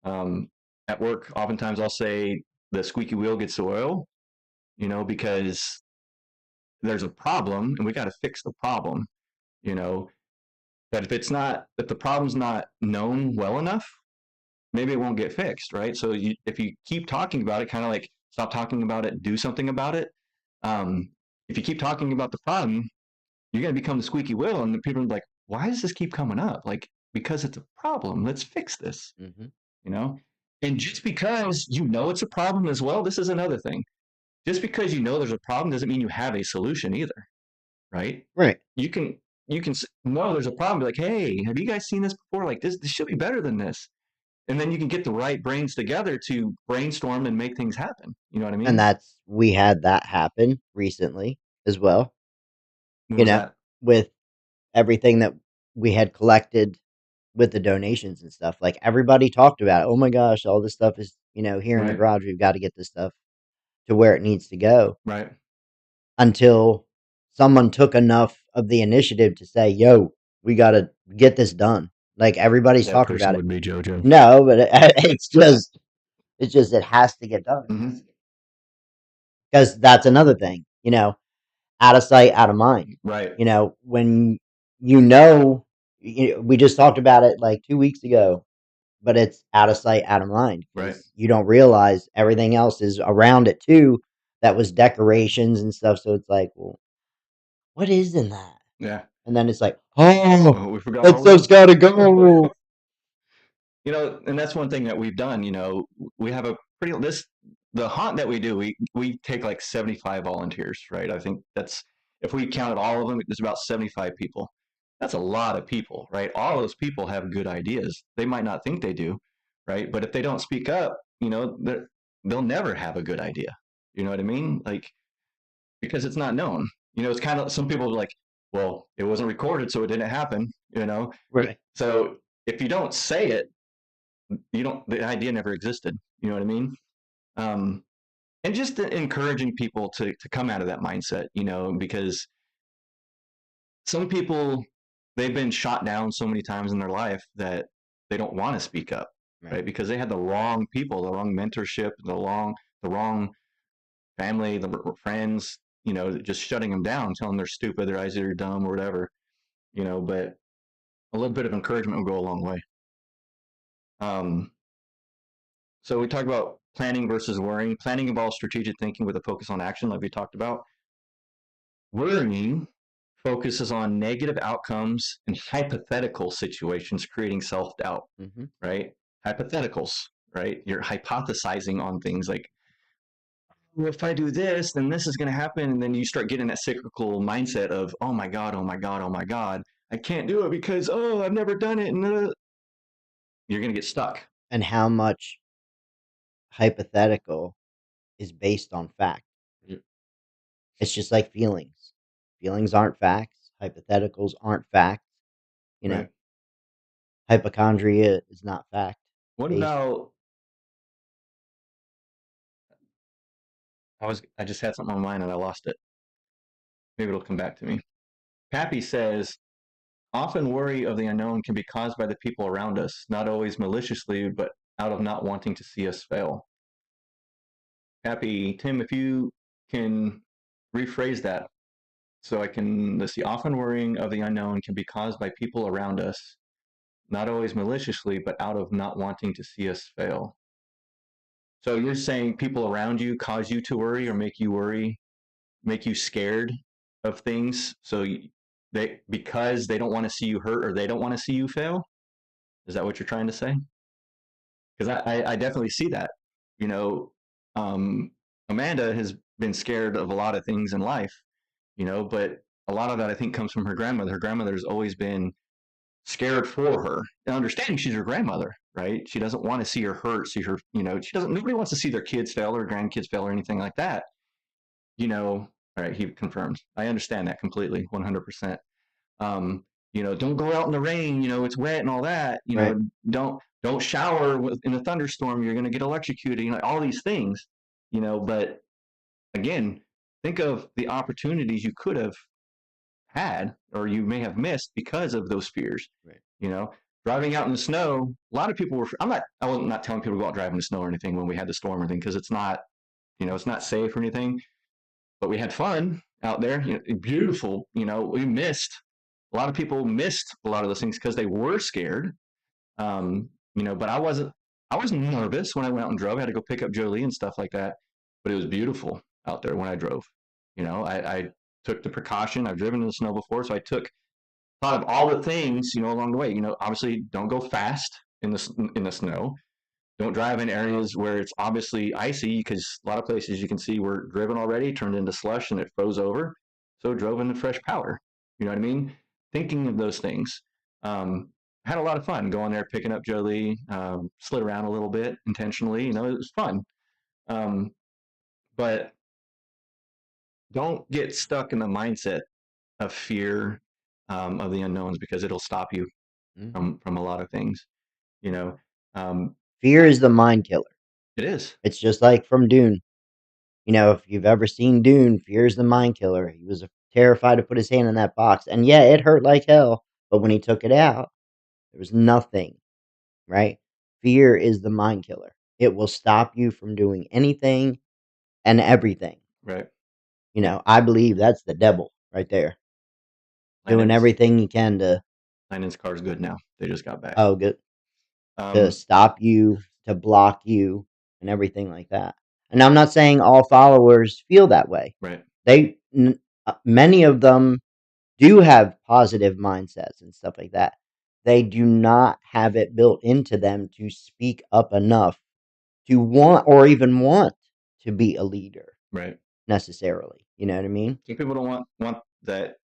At work, oftentimes I'll say the squeaky wheel gets the oil, because there's a problem and we got to fix the problem, you know. But if the problem's not known well enough, maybe it won't get fixed, right? So if you keep talking about it, kind of like stop talking about it, do something about it. If you keep talking about the problem, you're going to become the squeaky wheel, and people are like, why does this keep coming up? Like, because it's a problem. Let's fix this, And just because it's a problem as well, this is another thing. Just because there's a problem doesn't mean you have a solution either, right? Right. You can know there's a problem. Be like, hey, have you guys seen this before? Like this should be better than this. And then you can get the right brains together to brainstorm and make things happen. You know what I mean? And we had that happen recently as well. What was that? With everything that we had collected with the donations and stuff. Like everybody talked about it. Oh my gosh, all this stuff is, here in the garage. We've got to get this stuff to where it needs to go. Right. Until someone took enough of the initiative to say, yo, we got to get this done. Like everybody's talking about it. Would be JoJo. No, but it's just it has to get done. Because that's another thing, out of sight, out of mind. Right. When we just talked about it like 2 weeks ago, but it's out of sight, out of mind. Right. You don't realize everything else is around it too. That was decorations and stuff. So it's like, well, what is in that? Yeah. And then it's like, oh, we forgot that stuff's got to go. And that's one thing that we've done. We have the haunt that we do. We take like 75 volunteers, right? I think that's, if we counted all of them, there's about 75 people. That's a lot of people, right? All those people have good ideas. They might not think they do, right? But if they don't speak up, they'll never have a good idea. You know what I mean? Like, because it's not known. It's kind of, some people are like, well, it wasn't recorded, so it didn't happen. Right. So if you don't say it, the idea never existed. You know what I mean? And just encouraging people to come out of that mindset, because some people, they've been shot down so many times in their life that they don't want to speak up, right? Because they had the wrong people, the wrong mentorship, the wrong family, the friends, just shutting them down, telling them they're stupid, their eyes are dumb or whatever, but a little bit of encouragement will go a long way. So we talked about planning versus worrying. Planning involves strategic thinking with a focus on action, like we talked about. Worrying focuses on negative outcomes and hypothetical situations, creating self-doubt, right? Hypotheticals, right? You're hypothesizing on things like, well, if I do this, then this is going to happen. And then you start getting that cyclical mindset of, oh my God, oh my God, oh my God, I can't do it because, I've never done it. And you're going to get stuck. And how much hypothetical is based on fact? It's just like feelings. Feelings aren't facts. Hypotheticals aren't facts. Right. Hypochondria is not fact. What about? I just had something on my mind and I lost it. Maybe it'll come back to me. Pappy says, often worry of the unknown can be caused by the people around us, not always maliciously, but out of not wanting to see us fail. Pappy, Tim, if you can rephrase that so let's see, often worrying of the unknown can be caused by people around us, not always maliciously, but out of not wanting to see us fail. So you're saying people around you cause you to worry or make you worry, make you scared of things, because they don't want to see you hurt or they don't want to see you fail? Is that what you're trying to say? Because I definitely see that. Amanda has been scared of a lot of things in life, but a lot of that I think comes from her grandmother. Her grandmother has always been scared for her and understanding she's her grandmother, right? She doesn't want to see her hurt, see her, she doesn't, nobody wants to see their kids fail or grandkids fail or anything like that. All right, he confirms. I understand that completely, 100%. Um, don't go out in the rain, it's wet and all that, Right. don't shower in a thunderstorm, you're going to get electrocuted, all these things, but again, think of the opportunities you could have had or you may have missed because of those fears. Right. Driving out in the snow, a lot of people were, I was not telling people to go out driving in the snow or anything when we had the storm or anything, because it's not, it's not safe or anything, but we had fun out there, beautiful, we missed, a lot of people missed a lot of those things because they were scared. But I wasn't nervous when I went out and drove. I had to go pick up Jolie and stuff like that, but it was beautiful out there when I drove. I took the precaution. I've driven in the snow before, so I thought of all the things, along the way. Obviously don't go fast in the snow. Don't drive in areas where it's obviously icy, because a lot of places you can see were driven already, turned into slush, and it froze over. So drove in the fresh powder. You know what I mean? Thinking of those things. Had a lot of fun going there, picking up Jolie, slid around a little bit intentionally. It was fun. But don't get stuck in the mindset of fear of the unknowns, because it'll stop you from a lot of things. Fear is the mind killer. It is. It's just like from Dune. If you've ever seen Dune, fear is the mind killer. He was terrified to put his hand in that box. And yeah, it hurt like hell. But when he took it out, there was nothing, right? Fear is the mind killer. It will stop you from doing anything and everything. Right. I believe that's the devil right there. Doing everything you can to... Linen's car's good now. They just got back. Oh, good. To stop you, to block you, and everything like that. And I'm not saying all followers feel that way. Right. Many of them do have positive mindsets and stuff like that. They do not have it built into them to speak up enough to want to be a leader. Right. Necessarily. You know what I mean? Some people don't want that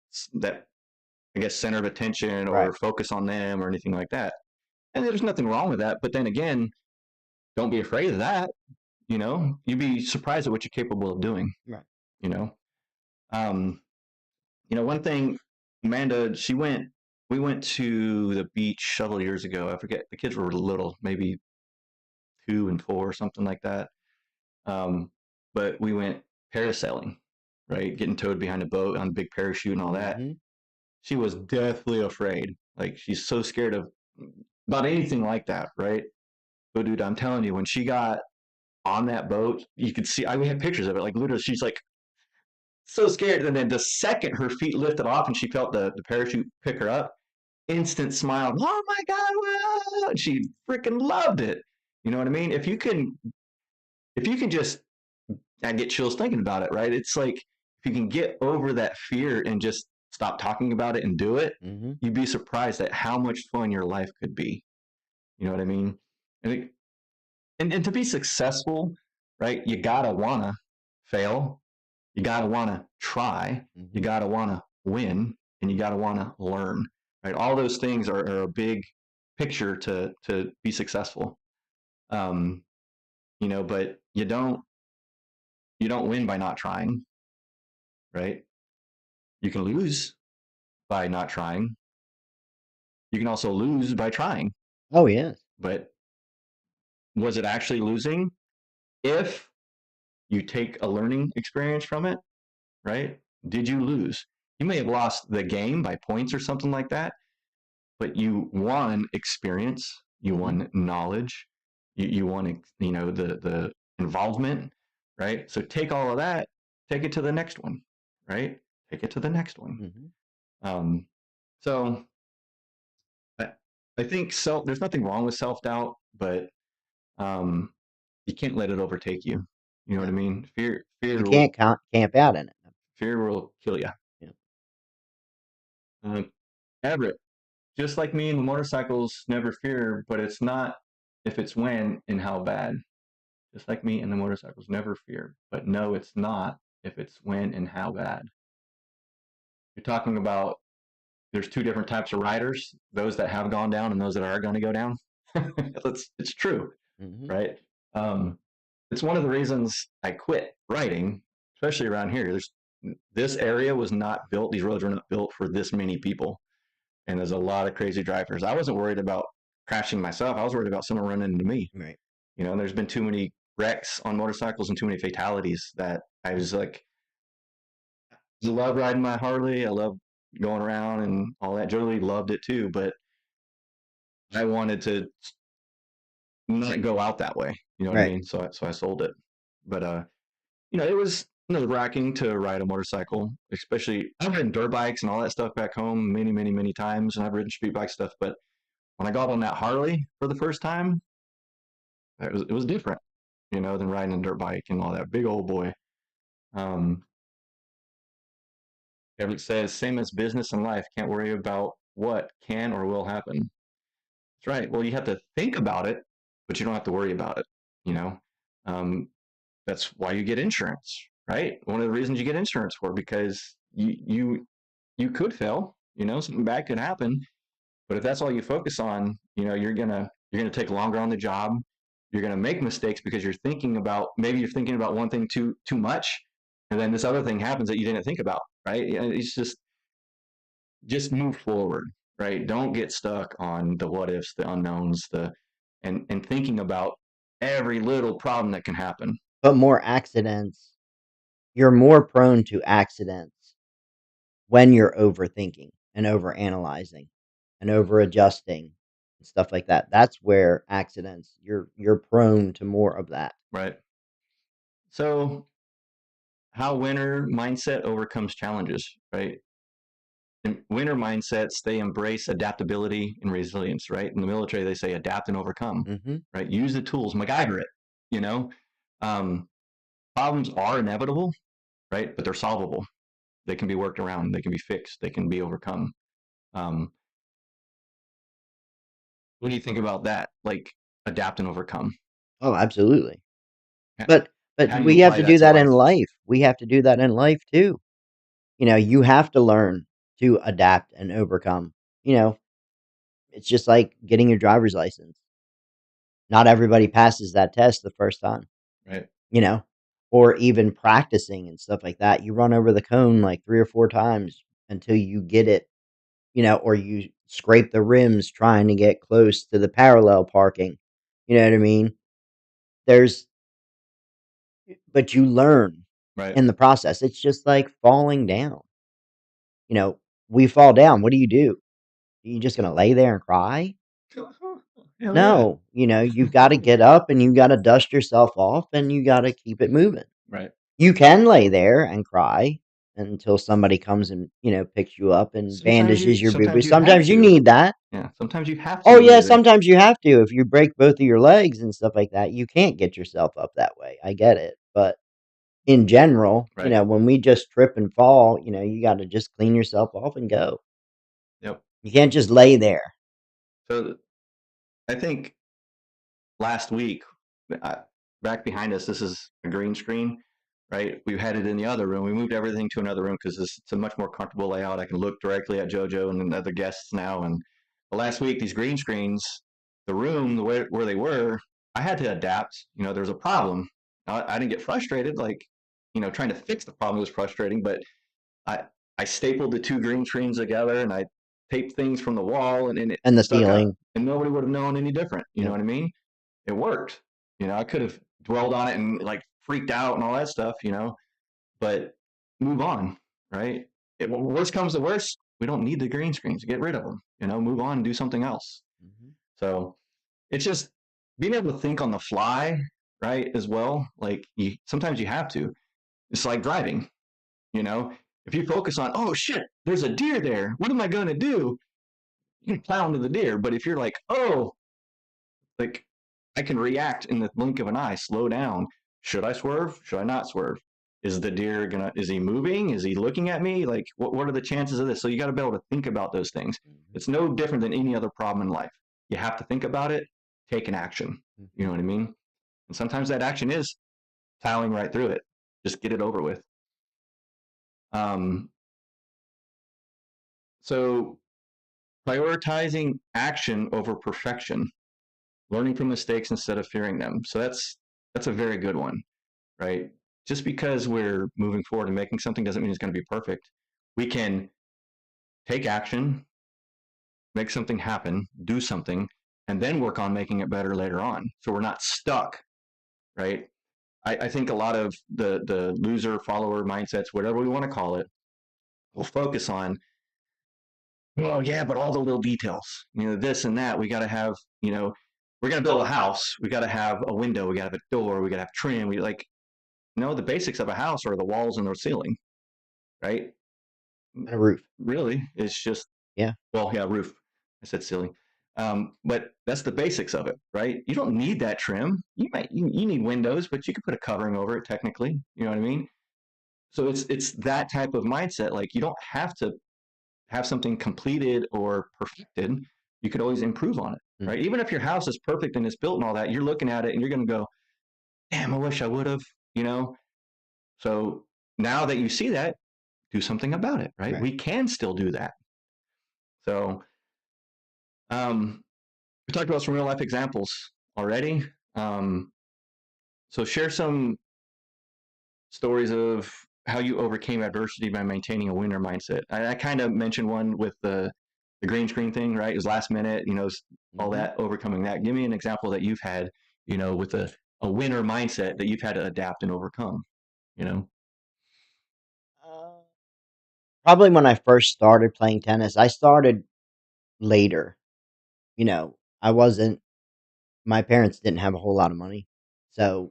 I guess center of attention or focus on them or anything like that. And there's nothing wrong with that. But then again, don't be afraid of that. You'd be surprised at what you're capable of doing. Right. One thing, Amanda, we went to the beach several years ago. I forget, the kids were little, maybe 2 and 4 or something like that. But we went parasailing, right? Getting towed behind a boat on a big parachute and all that. Mm-hmm. She was deathly afraid. Like, she's so scared of about anything like that, right? But dude, I'm telling you, when she got on that boat, you could see, we had pictures of it, like literally she's like so scared. And then the second her feet lifted off and she felt the parachute pick her up, instant smile. Oh my God. Whoa! And she freaking loved it. You know what I mean? If you can just, I get chills thinking about it, right? It's like, if you can get over that fear and just stop talking about it and do it, mm-hmm. You'd be surprised at how much fun your life could be. You know what I mean? And to be successful, right, you gotta wanna fail, you gotta wanna try, mm-hmm. You gotta wanna win, and you gotta wanna learn, right? All those things are a big picture to be successful. But you don't win by not trying, right? You can lose by not trying. You can also lose by trying. Oh, yes. But was it actually losing? If you take a learning experience from it, right? Did you lose? You may have lost the game by points or something like that, but you won experience, you won knowledge, you won, the involvement, right? So take all of that, take it to the next one, right? Take it to the next one. Mm-hmm. So I think there's nothing wrong with self-doubt, but you can't let it overtake you. You know what I mean? Fear. You can't camp out in it. Fear will kill you. Yeah. Everett, just like me and the motorcycles never fear, but it's not if it's when and how bad. just like me and the motorcycles, never fear. But no, it's not if it's when and how bad. You're talking about there's two different types of riders, those that have gone down and those that are going to go down. It's true, Mm-hmm. right? It's one of the reasons I quit riding, especially around here. This area was not built, these roads were not built for this many people. And there's a lot of crazy drivers. I wasn't worried about crashing myself. I was worried about someone running into me. Right. You know, and there's been too many wrecks on motorcycles and too many fatalities that I was like, I love riding my Harley. I love going around and all that. Jolie loved it too, but I wanted to not go out that way. You know what I Right. mean? So I sold it. But it was nerve-wracking to ride a motorcycle, especially I've ridden dirt bikes and all that stuff back home many, many, many times, and I've ridden street bike stuff. But when I got on that Harley for the first time, it was different, than riding a dirt bike and all that. Big old boy. It says, same as business and life, can't worry about what can or will happen. That's right. Well, you have to think about it, but you don't have to worry about it. That's why you get insurance, right? One of the reasons you get insurance for, because you could fail, something bad could happen. But if that's all you focus on, you're gonna take longer on the job. You're gonna make mistakes because you're thinking about one thing too much, and then this other thing happens that you didn't think about, right? It's just move forward, right? Don't get stuck on the what ifs, the unknowns, and thinking about every little problem that can happen. But more accidents, you're more prone to accidents when you're overthinking and overanalyzing and overadjusting and stuff like that. That's where accidents, you're prone to more of that. Right. So how winner mindset overcomes challenges, right? In winner mindsets, they embrace adaptability and resilience, right? In the military, they say adapt and overcome, Mm-hmm. right? Use the tools, MacGyver it, Problems are inevitable, right? But they're solvable. They can be worked around. They can be fixed. They can be overcome. What do you think about that? Like adapt and overcome. Oh, absolutely. How But do you we have apply to that do to that in life? life. We have to do that in life too. You have to learn to adapt and overcome. It's just like getting your driver's license. Not everybody passes that test the first time, Right. or even practicing and stuff like that. You run over the cone like 3 or 4 times until you get it, or you scrape the rims trying to get close to the parallel parking. You know what I mean? But you learn Right. in the process. It's just like falling down. We fall down. What do? You just gonna lay there and cry? Hell No, you've got to get up and you got to dust yourself off and you got to keep it moving. yeah. Right. You can lay there and cry until somebody comes and, picks you up and bandages your boo-boo. Sometimes you need that. Yeah. Sometimes you have to. Oh, yeah, sometimes you have to. If you break both of your legs and stuff like that, you can't get yourself up that way. I get it. But in general, Right. when we just trip and fall, you got to just clean yourself off and go. Yep. You can't just lay there. So I think last week, back behind us, this is a green screen, right? We had it in the other room. We moved everything to another room because it's a much more comfortable layout. I can look directly at JoJo and the other guests now. And last week, these green screens, the room, the way where they were, I had to adapt. There was a problem. I didn't get frustrated, like, trying to fix the problem was frustrating, but I stapled the two green screens together and I taped things from the wall and it And the stuck up, ceiling. and nobody would have known any different. You know what I mean? It worked. I could have dwelled on it and like freaked out and all that stuff, but move on, right? If worst comes to worst, we don't need the green screens. Get rid of them, move on and do something else. Mm-hmm. So it's just being able to think on the fly, right, as well. Like sometimes you have to. It's like driving, if you focus on, oh shit, there's a deer there. What am I going to do? You can plow into the deer. But if you're like, oh, like I can react in the blink of an eye, slow down. Should I swerve? Should I not swerve? Is the deer is he moving? Is he looking at me? Like, what are the chances of this? So you got to be able to think about those things. Mm-hmm. It's no different than any other problem in life. You have to think about it, take an action. You know what I mean? And sometimes that action is plowing right through it. Just get it over with. So prioritizing action over perfection, learning from mistakes instead of fearing them. So that's a very good one, right? Just because we're moving forward and making something doesn't mean it's going to be perfect. We can take action, make something happen, do something, and then work on making it better later on. So we're not stuck, right? I think a lot of the loser follower mindsets, whatever we want to call it, will focus on, well, yeah, but all the little details, this and that. We got to have, we're going to build a house. We got to have a window. We got to have a door. We got to have trim. We like, no, the basics of a house are the walls and the ceiling, right? And a roof. Really, it's just, Yeah. Well, yeah, roof. I said ceiling. But that's the basics of it, right? You don't need that trim. You need windows, but you could put a covering over it technically. You know what I mean? So it's that type of mindset. Like, you don't have to have something completed or perfected. You could always improve on it, right? Even if your house is perfect and it's built and all that, you're looking at it and you're going to go, damn, I wish I would have, So now that you see that, do something about it, right? We can still do that. So we talked about some real life examples already. So share some stories of how you overcame adversity by maintaining a winner mindset. I kind of mentioned one with the green screen thing, right? It was last minute, all that, overcoming that. Give me an example that you've had, with a winner mindset that you've had to adapt and overcome, Probably when I first started playing tennis. I started later. My parents didn't have a whole lot of money. So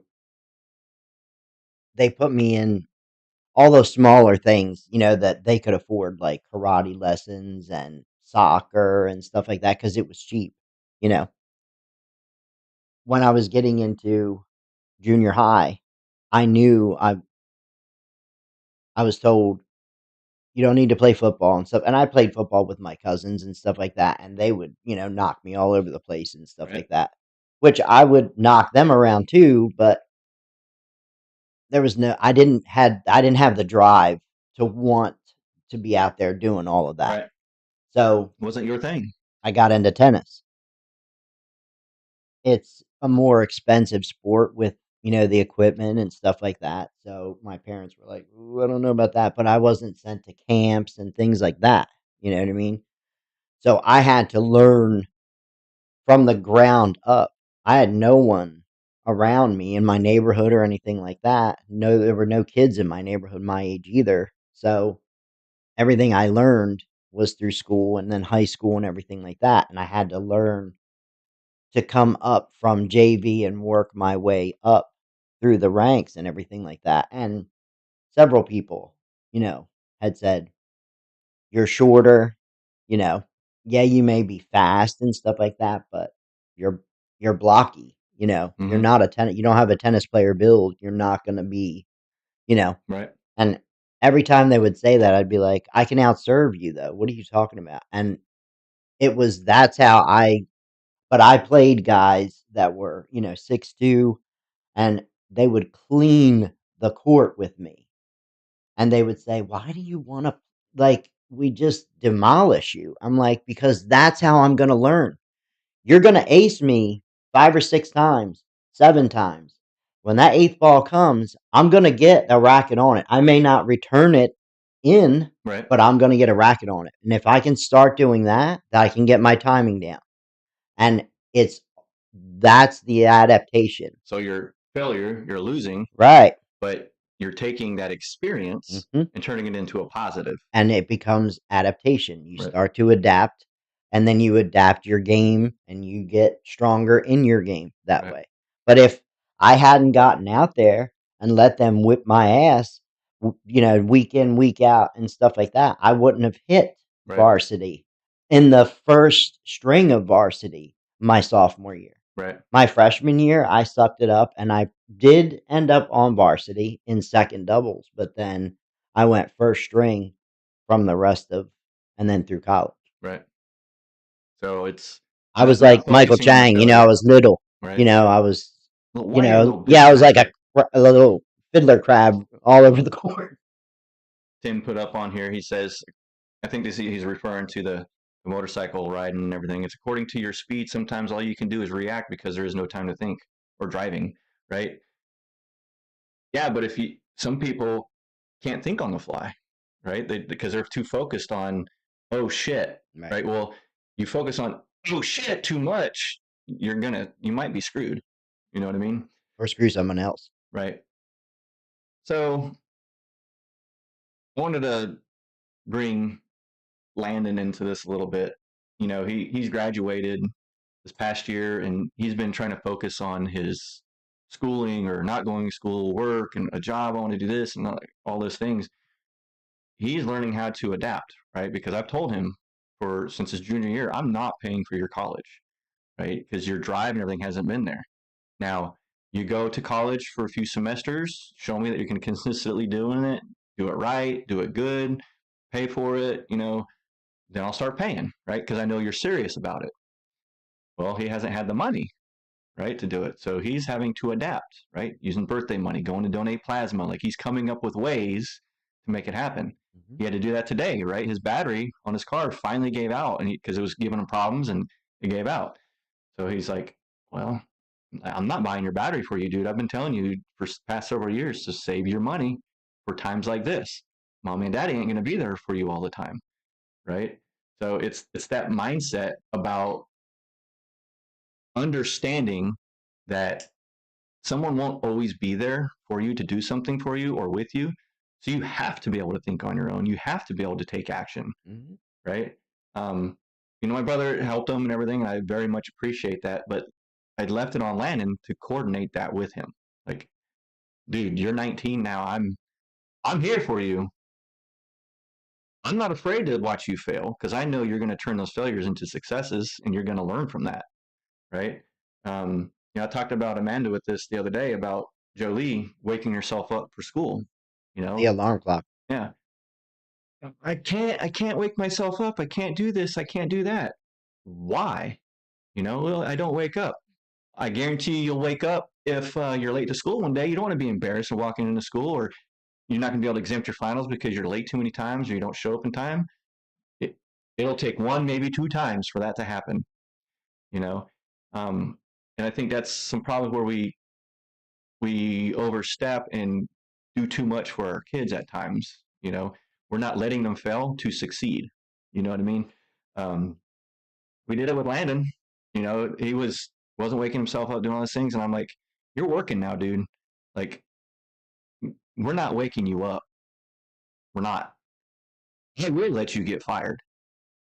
they put me in all those smaller things, that they could afford, like karate lessons and soccer and stuff like that, because it was cheap. When I was getting into junior high, I knew I was told you don't need to play football and stuff. And I played football with my cousins and stuff like that, and they would, knock me all over the place and stuff like that, which I would knock them around too, but I didn't have the drive to want to be out there doing all of that. Right. So it wasn't your thing. I got into tennis. It's a more expensive sport with, the equipment and stuff like that. So my parents were like, "Ooh, I don't know about that," but I wasn't sent to camps and things like that. You know what I mean? So I had to learn from the ground up. I had no one around me in my neighborhood or anything like that. No, there were no kids in my neighborhood my age either. So everything I learned was through school and then high school and everything like that. And I had to learn to come up from JV and work my way up through the ranks and everything like that. And several people, had said, "You're shorter, you know, yeah, you may be fast and stuff like that, but you're you're blocky, you're not you don't have a tennis player build. You're not going to be, you know." Right. And every time they would say that, I'd be like, "I can outserve you though. What are you talking about?" And that's how but I played guys that were, 6'2", and they would clean the court with me. And they would say, "Why do you want to, like, we just demolish you?" I'm like, "Because that's how I'm going to learn. You're going to ace me 5 or 6 times, 7 times. When that 8th ball comes, I'm going to get a racket on it. I may not return it in, Right. but I'm going to get a racket on it. And if I can start doing that, I can get my timing down." And that's the adaptation. So your failure, you're losing, Right. but you're taking that experience and turning it into a positive. And it becomes adaptation. You start to adapt, and then you adapt your game, and you get stronger in your game that way. But if I hadn't gotten out there and let them whip my ass, week in, week out and stuff like that, I wouldn't have hit varsity in the first string of varsity my sophomore year. Right. My freshman year, I sucked it up, and I did end up on varsity in second doubles, but then I went first string from the rest of, and then through college. Right. So I was like Michael Chang, I was little. Right. I was Why are little Yeah, bits it was back like there? a little fiddler crab all over the court. Tim put up on here. He says, I think he's referring to the motorcycle riding and everything. It's according to your speed. Sometimes all you can do is react because there is no time to think or driving, right? Yeah, but some people can't think on the fly, right? Because they're too focused on, oh shit, right? Well, you focus on, oh shit, too much, you might be screwed. You know what I mean? Or screw someone else. Right. So I wanted to bring Landon into this a little bit. He's graduated this past year and he's been trying to focus on his schooling or not going to school, work and a job. I want to do this and all those things. He's learning how to adapt, right? Because I've told him since his junior year, I'm not paying for your college, right? Because your drive and everything hasn't been there. Now, you go to college for a few semesters, show me that you can consistently doing it, do it right, do it good, pay for it, then I'll start paying, right? Because I know you're serious about it. Well, he hasn't had the money, right, to do it. So he's having to adapt, right? Using birthday money, going to donate plasma. Like he's coming up with ways to make it happen. Mm-hmm. He had to do that today, right? His battery on his car finally gave out and because it was giving him problems and it gave out. So he's like, well, I'm not buying your battery for you, dude. I've been telling you for the past several years to save your money for times like this. Mommy and daddy ain't going to be there for you all the time, right? So it's that mindset about understanding that someone won't always be there for you to do something for you or with you. So you have to be able to think on your own. You have to be able to take action, mm-hmm. right? My brother helped him and everything, and I very much appreciate that. But I'd left it on Landon to coordinate that with him. Like, dude, you're 19 now. I'm here for you. I'm not afraid to watch you fail because I know you're going to turn those failures into successes and you're going to learn from that, right? I talked about Amanda with this the other day about Jolie waking herself up for school. The alarm clock. Yeah. I can't wake myself up. I can't do this. I can't do that. Why? Well, I don't wake up. I guarantee you'll wake up if you're late to school one day. You don't want to be embarrassed of walking into school, or you're not going to be able to exempt your finals because you're late too many times or you don't show up in time. It'll take one, maybe two times for that to happen. And I think that's some problems where we overstep and do too much for our kids at times. We're not letting them fail to succeed. You know what I mean? We did it with Landon. He wasn't waking himself up doing all those things, and I'm like, "You're working now, dude. Like, we're not waking you up. We're not. I will let you get fired.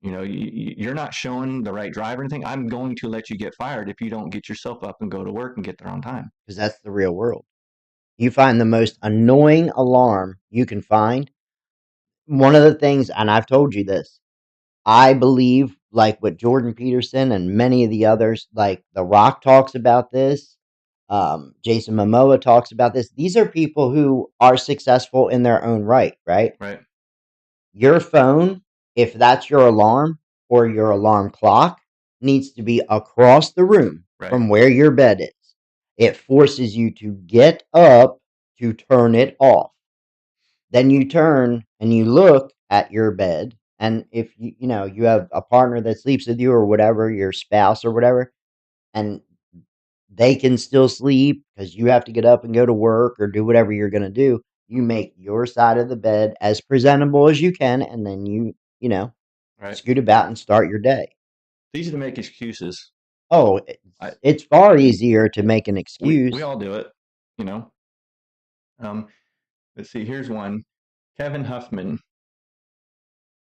You're not showing the right drive or anything. I'm going to let you get fired if you don't get yourself up and go to work and get there on time." Because that's the real world. You find the most annoying alarm you can find. One of the things, and I've told you this, I believe, like what Jordan Peterson and many of the others, like The Rock talks about this, Jason Momoa talks about this. These are people who are successful in their own right, right? Right. Your phone, if that's your alarm or your alarm clock, needs to be across the room from where your bed is. It forces you to get up to turn it off. Then you turn and you look at your bed, and if you have a partner that sleeps with you or whatever, your spouse or whatever, and they can still sleep because you have to get up and go to work or do whatever you're going to do, you make your side of the bed as presentable as you can, and then you scoot about and start your day. It's easy to make excuses. Oh, it's far easier to make an excuse. We all do it, Let's see, here's one. Kevin Huffman.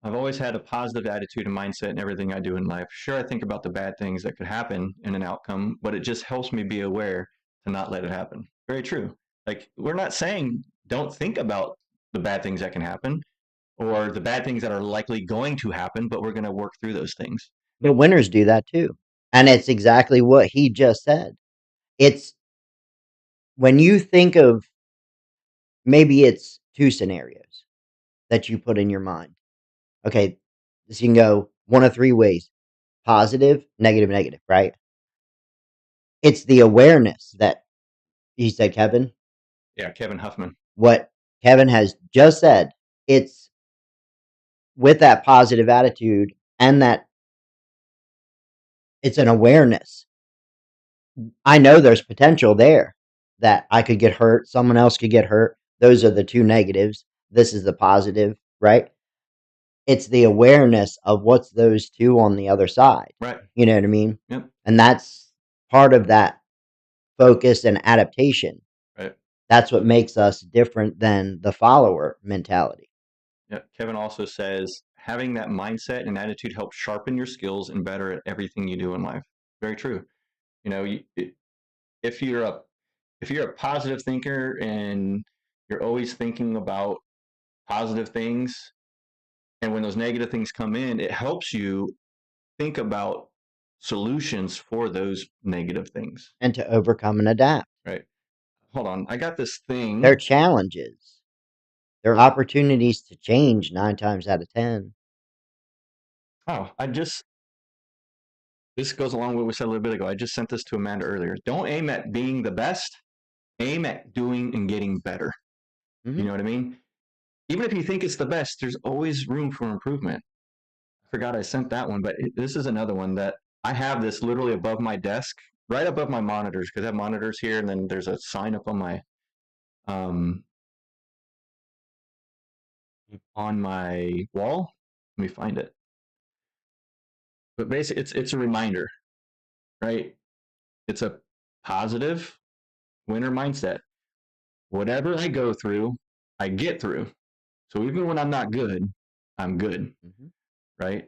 I've always had a positive attitude and mindset in everything I do in life. Sure, I think about the bad things that could happen in an outcome, but it just helps me be aware to not let it happen. Very true. Like, we're not saying don't think about the bad things that can happen or the bad things that are likely going to happen, but we're going to work through those things. But winners do that too. And it's exactly what he just said. It's when you think of, maybe it's two scenarios that you put in your mind. Okay, this you can go one of three ways: positive, negative, negative, right? It's the awareness that You said Kevin? Yeah, Kevin Huffman. What Kevin has just said, it's with that positive attitude and that it's an awareness. I know there's potential there that I could get hurt, someone else could get hurt. Those are the two negatives. This is the positive, right? It's the awareness of what's those two on the other side. Right. You know what I mean? Yep. And that's part of that focus and adaptation. Right. That's what makes us different than the follower mentality. Yeah. Kevin also says having that mindset and attitude helps sharpen your skills and better at everything you do in life. Very true. You know, if you're a positive thinker and you're always thinking about positive things, and when those negative things come in, it helps you think about solutions for those negative things. And to overcome and adapt. Right. Hold on. I got this thing. They're challenges. They're opportunities to change 9 times out of 10. Oh, this goes along with what we said a little bit ago. I just sent this to Amanda earlier. Don't aim at being the best. Aim at doing and getting better. Mhm. You know what I mean? Even if you think it's the best, there's always room for improvement. I forgot I sent that one, but this is another one that I have this literally above my desk, right above my monitors, because I have monitors here, and then there's a sign up on my wall. Let me find it. But basically, it's a reminder, right? It's a positive winner mindset. Whatever I go through, I get through. So even when I'm not good, I'm good, right?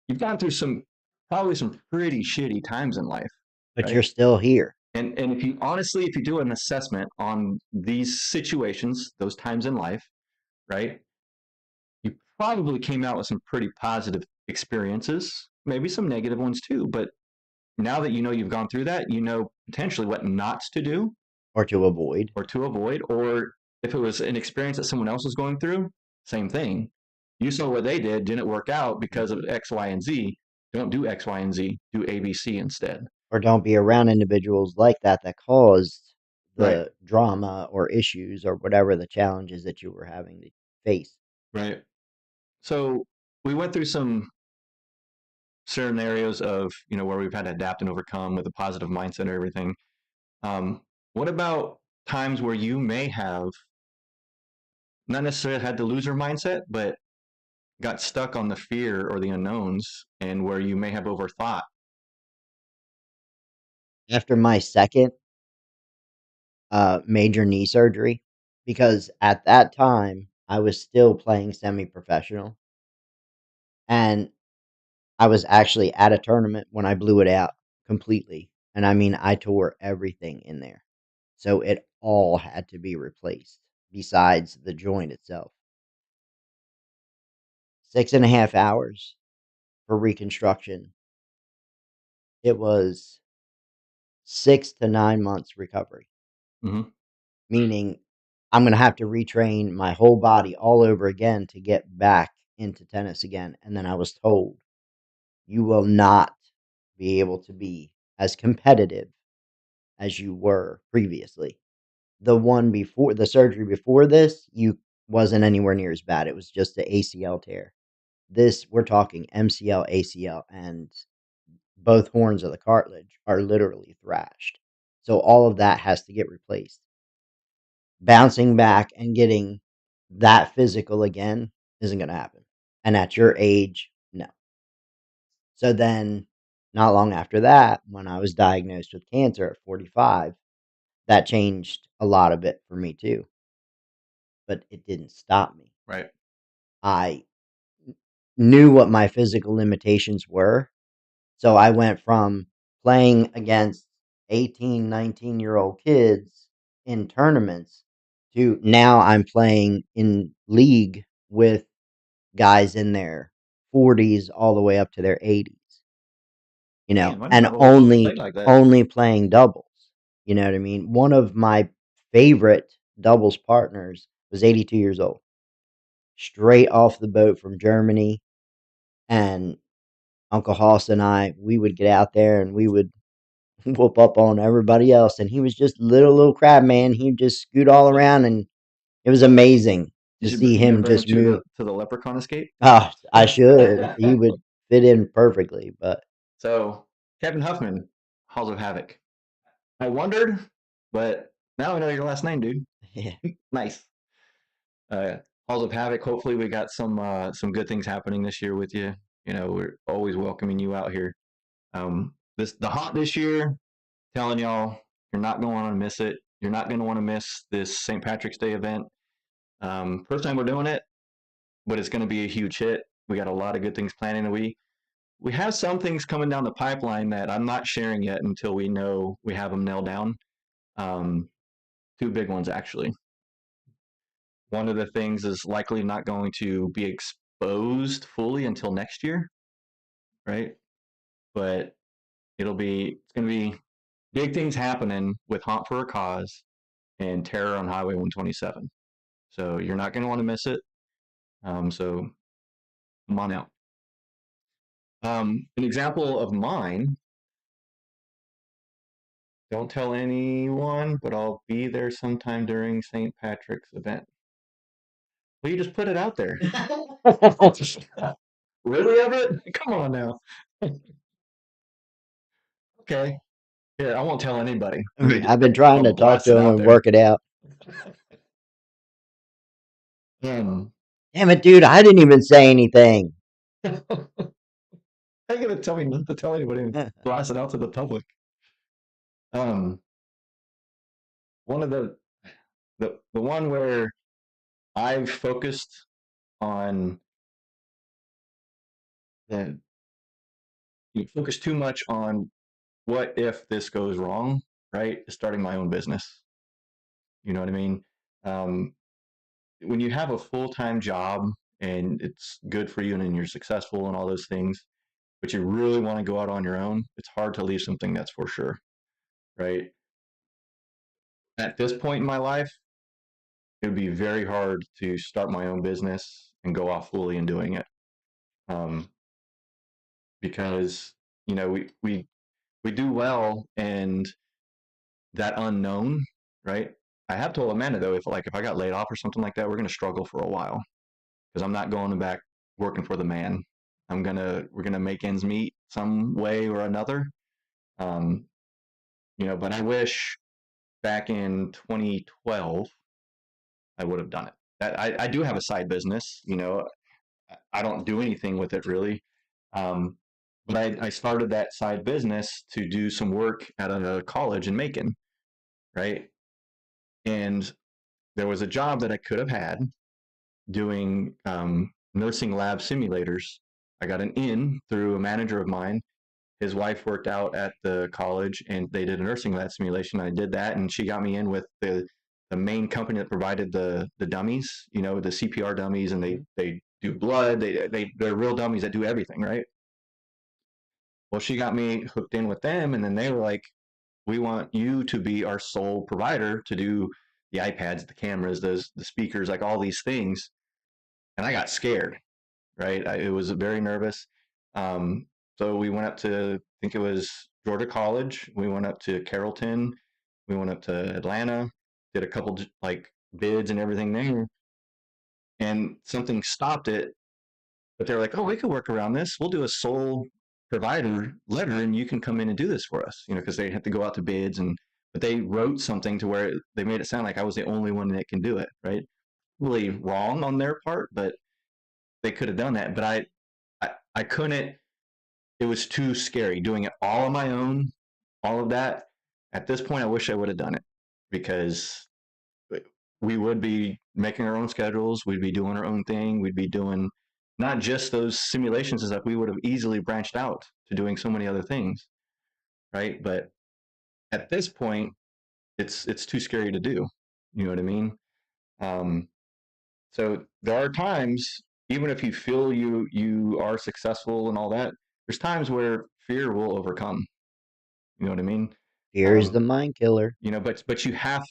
You've gone through probably some pretty shitty times in life, But right? you're still here. And if you do an assessment on these situations, those times in life, right? You probably came out with some pretty positive experiences, maybe some negative ones too. But now that you know you've gone through that, you know potentially what not to do Or to avoid. Or if it was an experience that someone else was going through, same thing. You saw what they did, didn't work out because of X, Y, and Z. Don't do X, Y, and Z. Do A, B, C instead. Or don't be around individuals like that caused the Right. drama or issues or whatever the challenges that you were having to face. Right. So we went through some scenarios of, where we've had to adapt and overcome with a positive mindset and everything. What about times where you may have not necessarily had the loser mindset, but got stuck on the fear or the unknowns, and where you may have overthought? After my second major knee surgery, because at that time I was still playing semi-professional, and I was actually at a tournament when I blew it out completely. And I mean, I tore everything in there. So it all had to be replaced besides the joint itself. 6.5 hours for reconstruction. It was 6 to 9 months recovery, meaning I'm going to have to retrain my whole body all over again to get back into tennis again. And then I was told, you will not be able to be as competitive as you were previously. The one before the surgery before this, you wasn't anywhere near as bad. It was just the ACL tear. This, we're talking MCL, ACL, and both horns of the cartilage are literally thrashed. So all of that has to get replaced. Bouncing back and getting that physical again isn't going to happen. And at your age, no. So then, not long after that, when I was diagnosed with cancer at 45, that changed a lot of it for me too. But it didn't stop me. Right. I knew what my physical limitations were. So I went from playing against 18, 19-year-old kids in tournaments to now I'm playing in league with guys in their 40s all the way up to their 80s. Man, And only playing doubles. You know what I mean? One of my favorite doubles partners was 82 years old. Straight off the boat from Germany. And Uncle Hoss and I, we would get out there and we would whoop up on everybody else. And he was just little crab man. He'd just scoot all around, and it was amazing to see You gonna him bring him just move. to the leprechaun escape? Ah, I should. He would fit in perfectly, but So, Kevin Huffman, Halls of Havoc. I wondered, but now I know your last name, dude. yeah. Nice. Halls of Havoc. Hopefully, we got some good things happening this year with you. You know, we're always welcoming you out here. The haunt this year. Telling y'all, you're not going to want to miss it. You're not going to want to miss this St. Patrick's Day event. First time we're doing it, but it's going to be a huge hit. We got a lot of good things planning, and we have some things coming down the pipeline that I'm not sharing yet until we know we have them nailed down. Two big ones, actually. One of the things is likely not going to be exposed fully until next year, right? But it's going to be big things happening with Haunt for a Cause and Terror on Highway 127. So you're not going to want to miss it. So come on out. An example of mine, don't tell anyone, but I'll be there sometime during St. Patrick's event. Well, you just put it out there. Really, Everett? Come on now. Okay. Here, I won't tell anybody. I've been trying to I'll talk blast to it him out and there. work it out. Um, Damn it, dude! I didn't even say anything. How are you gonna tell me not to tell anybody and blast it out to the public? One of the one where I've focused on the you focus too much on what if this goes wrong, right? Is starting my own business. You know what I mean? Um, when you have a full-time job and it's good for you and then you're successful and all those things, but you really want to go out on your own, it's hard to leave something that's for sure, right? At this point in my life, it would be very hard to start my own business and go off fully in doing it. Because, you know, we do well and that unknown, right? I have told Amanda though, if I got laid off or something like that, we're gonna struggle for a while because I'm not going back working for the man. We're gonna make ends meet some way or another. Um, you know, but I wish back in 2012 I would have done it. I do have a side business, you know. I don't do anything with it really. But I started that side business to do some work at a college in Macon, right? And there was a job that I could have had doing nursing lab simulators. I got an in through a manager of mine. His wife worked out at the college and they did a nursing lab simulation. I did that and she got me in with the main company that provided the dummies, you know, the CPR dummies, and they do blood. They're real dummies that do everything, right? Well, she got me hooked in with them, and then they were like, "We want you to be our sole provider to do the iPads, the cameras, the speakers, like all these things." And I got scared, right? I was very nervous. So we went up to, I think it was Georgia College. We went up to Carrollton. We went up to Atlanta. Did a couple like bids and everything there, and something stopped it. But they were like, "Oh, we could work around this. We'll do a sole provider letter and you can come in and do this for us," you know, because they have to go out to bids. But they wrote something to where they made it sound like I was the only one that can do it, right? Really wrong on their part, but they could have done that. But I couldn't. It was too scary doing it all on my own, all of that. At this point, I wish I would have done it because we would be making our own schedules. We'd be doing our own thing. We'd be doing not just those simulations, is that we would have easily branched out to doing so many other things, right? But at this point, it's too scary to do. You know what I mean? So there are times, even if you feel you are successful and all that, there's times where fear will overcome. You know what I mean? Fear is the mind killer. You know, but you have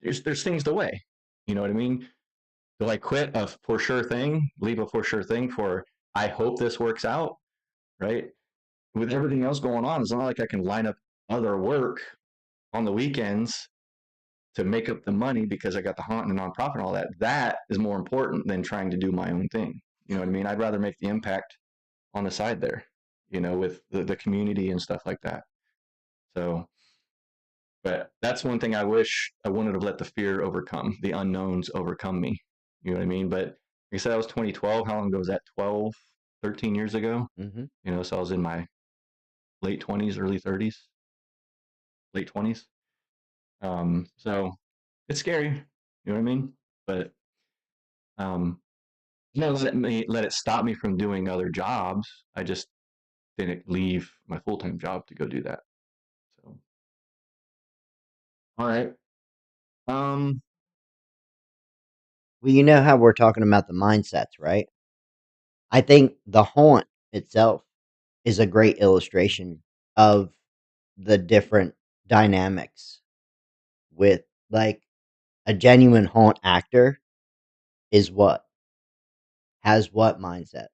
there's things to weigh. You know what I mean? Do I quit a for sure thing, leave a for sure thing for I hope this works out, right? With everything else going on, it's not like I can line up other work on the weekends to make up the money because I got the haunt and the nonprofit and all that. That is more important than trying to do my own thing. You know what I mean? I'd rather make the impact on the side there, with the community and stuff like that. So, but that's one thing I wish I wouldn't have let the fear overcome, the unknowns overcome me. You know what I mean? But like I said, that was 2012. How long ago was that? 12, 13 years ago? Mm-hmm. So I was in my late 20s, early 30s, late 20s. So it's scary. You know what I mean? But no, let it stop me from doing other jobs. I just didn't leave my full-time job to go do that. So, all right. Well, you know how we're talking about the mindsets, right? I think the haunt itself is a great illustration of the different dynamics with, like, a genuine haunt actor is what? Has what mindset?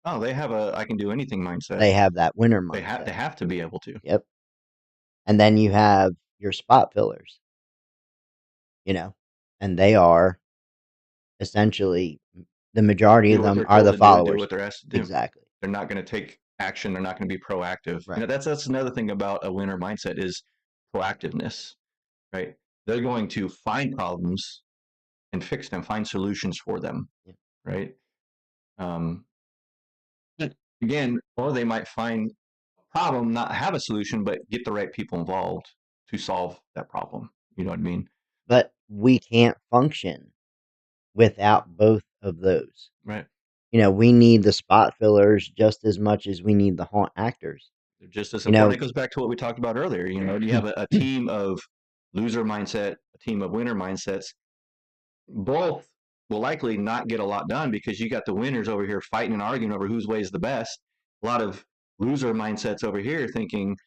Oh, they have a I can do anything mindset. They have that winner They mindset. have to be able to. Yep. And then you have your spot fillers, and they are essentially, the majority Do of what them they're are told the to do and do followers. what they're asked to do. Exactly. They're not going to take action. They're not going to be proactive. Right. That's another thing about a winner mindset is proactiveness, right? They're going to find problems and fix them, find solutions for them, Yeah. right? Again, or they might find a problem, not have a solution, but get the right people involved to solve that problem. You know what I mean? But we can't function without both of those. Right. We need the spot fillers just as much as we need the haunt actors. They're just as important. It goes back to what we talked about earlier. You have a team of loser mindset, a team of winner mindsets. Both will likely not get a lot done because you got the winners over here fighting and arguing over whose way is the best. A lot of loser mindsets over here thinking,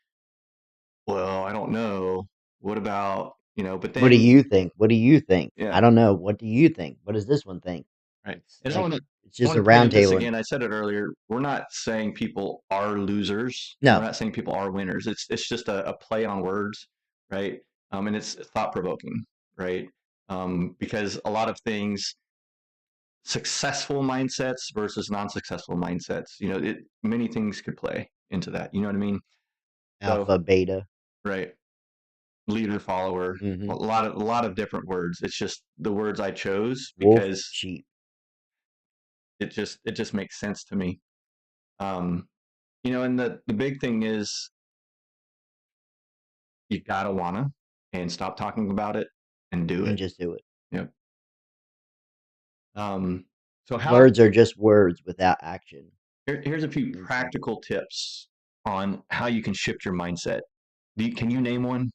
well, I don't know. What about, but then. What do you think? What do you think? Yeah. I don't know. What do you think? What does this one think? Right. It's, And it's just a point round out this table. again. I said it earlier. We're not saying people are losers. No. We're not saying people are winners. It's just a play on words, right? And it's thought provoking, right? Because a lot of things, successful mindsets versus non-successful mindsets, many things could play into that. You know what I mean? Alpha, beta. Right. Leader, follower. Mm-hmm. A lot of different words. It's just the words I chose Wolf, because sheep. it just makes sense to me. And the big thing is you gotta wanna and stop talking about it and do it. And just do it. Yep. So words are just words without action. Here's a few practical tips on how you can shift your mindset. Can you name one?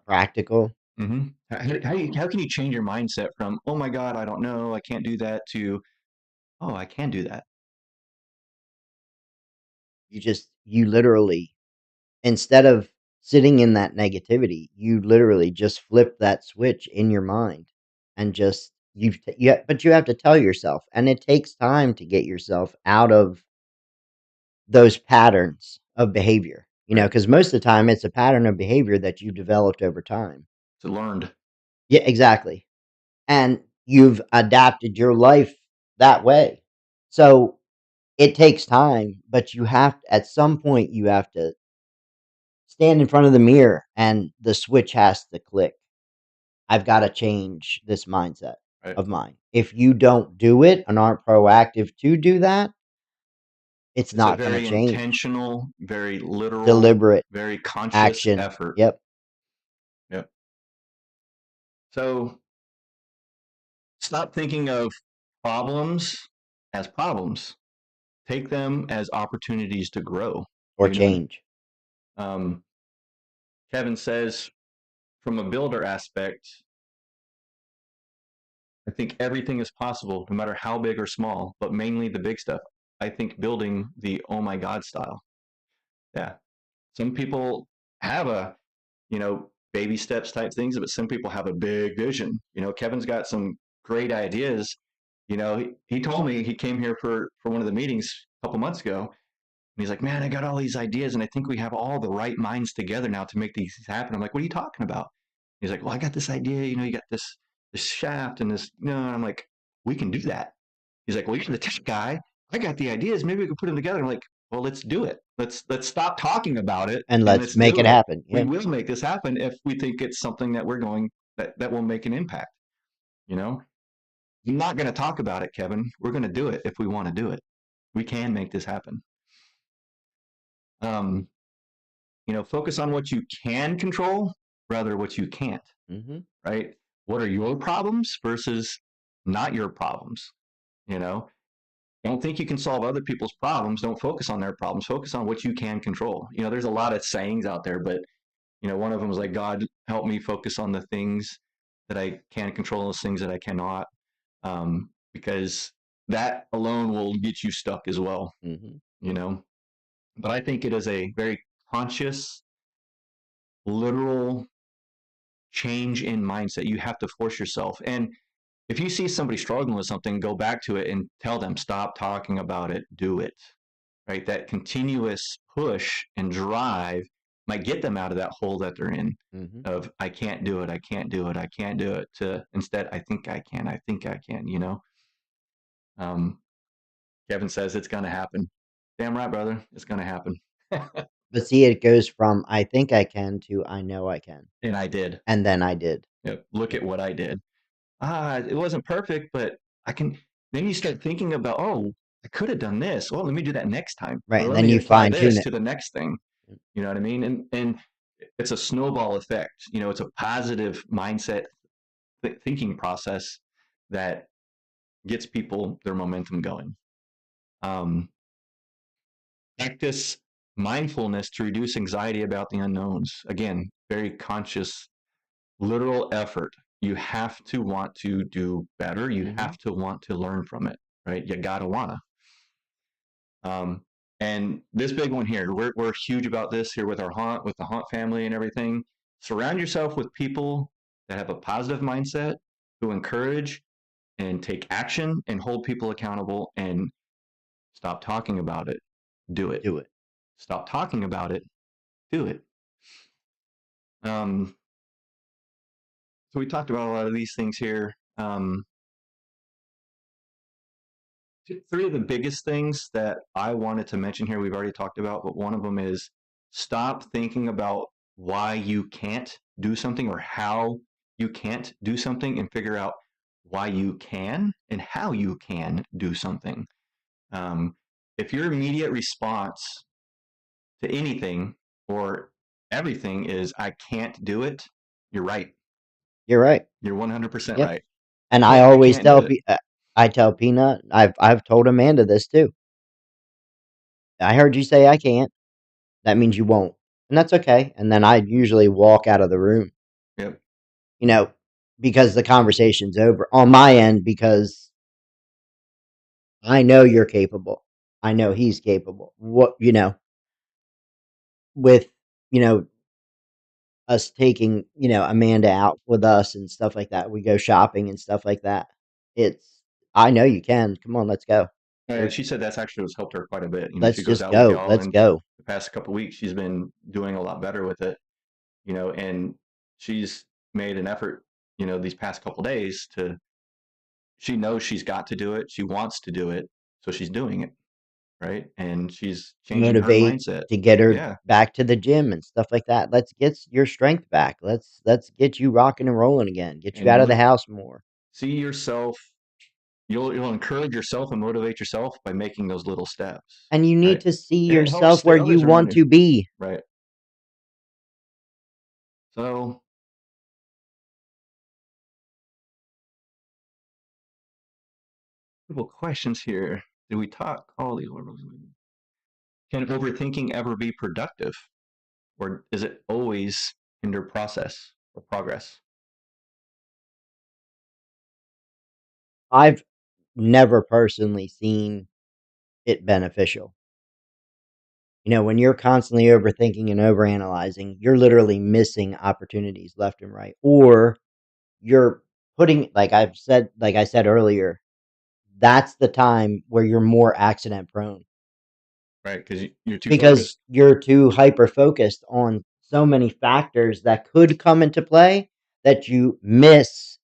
Practical. Mm-hmm. How can you change your mindset from, oh my God, I don't know, I can't do that, to, oh, I can do that? You literally, instead of sitting in that negativity, you literally just flip that switch in your mind and just, but you have to tell yourself, and it takes time to get yourself out of those patterns of behavior, because most of the time it's a pattern of behavior that you've developed over time. It's learned. Yeah, exactly. And you've adapted your life that way. So it takes time, but at some point, you have to stand in front of the mirror and the switch has to click. I've got to change this mindset of mine. If you don't do it and aren't proactive to do that, it's not going to change. Very intentional, very literal, deliberate, very conscious action. effort. Yep. So stop thinking of problems as problems. Take them as opportunities to grow or change. Kevin says, from a builder aspect, I think everything is possible, no matter how big or small, but mainly the big stuff. I think building the oh my God style. Yeah. Some people have baby steps type things, but some people have a big vision. Kevin's got some great ideas. He told me, he came here for one of the meetings a couple months ago, And he's like, man, I got all these ideas, and I think we have all the right minds together now to make these happen. I'm like, what are you talking about? He's like, well, I got this idea. You got this shaft and this. And I'm like, we can do that. He's like, well, you're the tech guy. I got the ideas. Maybe we could put them together. I'm like, well, let's do it. Let's stop talking about it And and let's let's make do it it. happen. We Yeah. will make this happen if we think it's something that we're going that will make an impact. I'm not going to talk about it, Kevin. We're going to do it if we want to do it. We can make this happen. Focus on what you can control rather what you can't. Mm-hmm. Right? What are your problems versus not your problems? Don't think you can solve other people's problems. Don't focus on their problems. Focus on what you can control. There's a lot of sayings out there, but one of them was like, God, help me focus on the things that I can control, those things that I cannot, because that alone will get you stuck as well. Mm-hmm. But I think it is a very conscious, literal change in mindset. You have to force yourself. And if you see somebody struggling with something, go back to it and tell them, stop talking about it, do it. Right? That continuous push and drive might get them out of that hole that they're in of, I can't do it, I can't do it, I can't do it, to instead, I think I can, Kevin says it's going to happen. Damn right, brother. It's going to happen. But see, it goes from I think I can to I know I can. And I did. And then I did. Yep. Look at what I did. It wasn't perfect, but I can. Then you start thinking about, oh, I could have done this. Well, let me do that next time. Right. Or And let then me you apply fine tune this it to the next thing. You know what I mean? And it's a snowball effect. It's a positive mindset thinking process that gets people their momentum going. Practice mindfulness to reduce anxiety about the unknowns. Again, very conscious, literal effort. You have to want to do better. You have to want to learn from it, right? You gotta wanna. And this big one here, we're huge about this here with the Haunt family and everything. Surround yourself with people that have a positive mindset, who encourage and take action and hold people accountable, and stop talking about it. Do it. Do it. Stop talking about it. Do it. So we talked about a lot of these things here. Three of the biggest things that I wanted to mention here, we've already talked about, but one of them is stop thinking about why you can't do something or how you can't do something, and figure out why you can and how you can do something. If your immediate response to anything or everything is, I can't do it, you're right. You're right. You're 100% Yep. right. And I always tell I tell Peanut, I've told Amanda this too. I heard you say I can't. That means you won't. And that's okay. And then I usually walk out of the room. Yep. Because the conversation's over on my end, because I know you're capable. I know he's capable. With, us taking, Amanda out with us and stuff like that. We go shopping and stuff like that. I know you can. Come on, let's go. She said that's actually what's helped her quite a bit. Let's she goes just out with go. y'all, Let's and go. the past couple of weeks she's been doing a lot better with it. And she's made an effort, these past couple of days she knows she's got to do it. She wants to do it, so she's doing it, right? And she's changing her Motivate mindset to get her back to the gym and stuff like that. Let's get your strength back. Let's get you rocking and rolling again. Get you out of the house more. See yourself. You'll encourage yourself and motivate yourself by making those little steps. And you need to see yourself where you want to be. Right. So couple questions here. Did we talk all these? Can overthinking ever be productive, or is it always hinder process or progress? I've never personally seen it beneficial. When you're constantly overthinking and overanalyzing, you're literally missing opportunities left and right. Or you're putting, like I said earlier, that's the time where you're more accident prone. Right, because you're too because focused. you're too hyper focused on so many factors that could come into play that you miss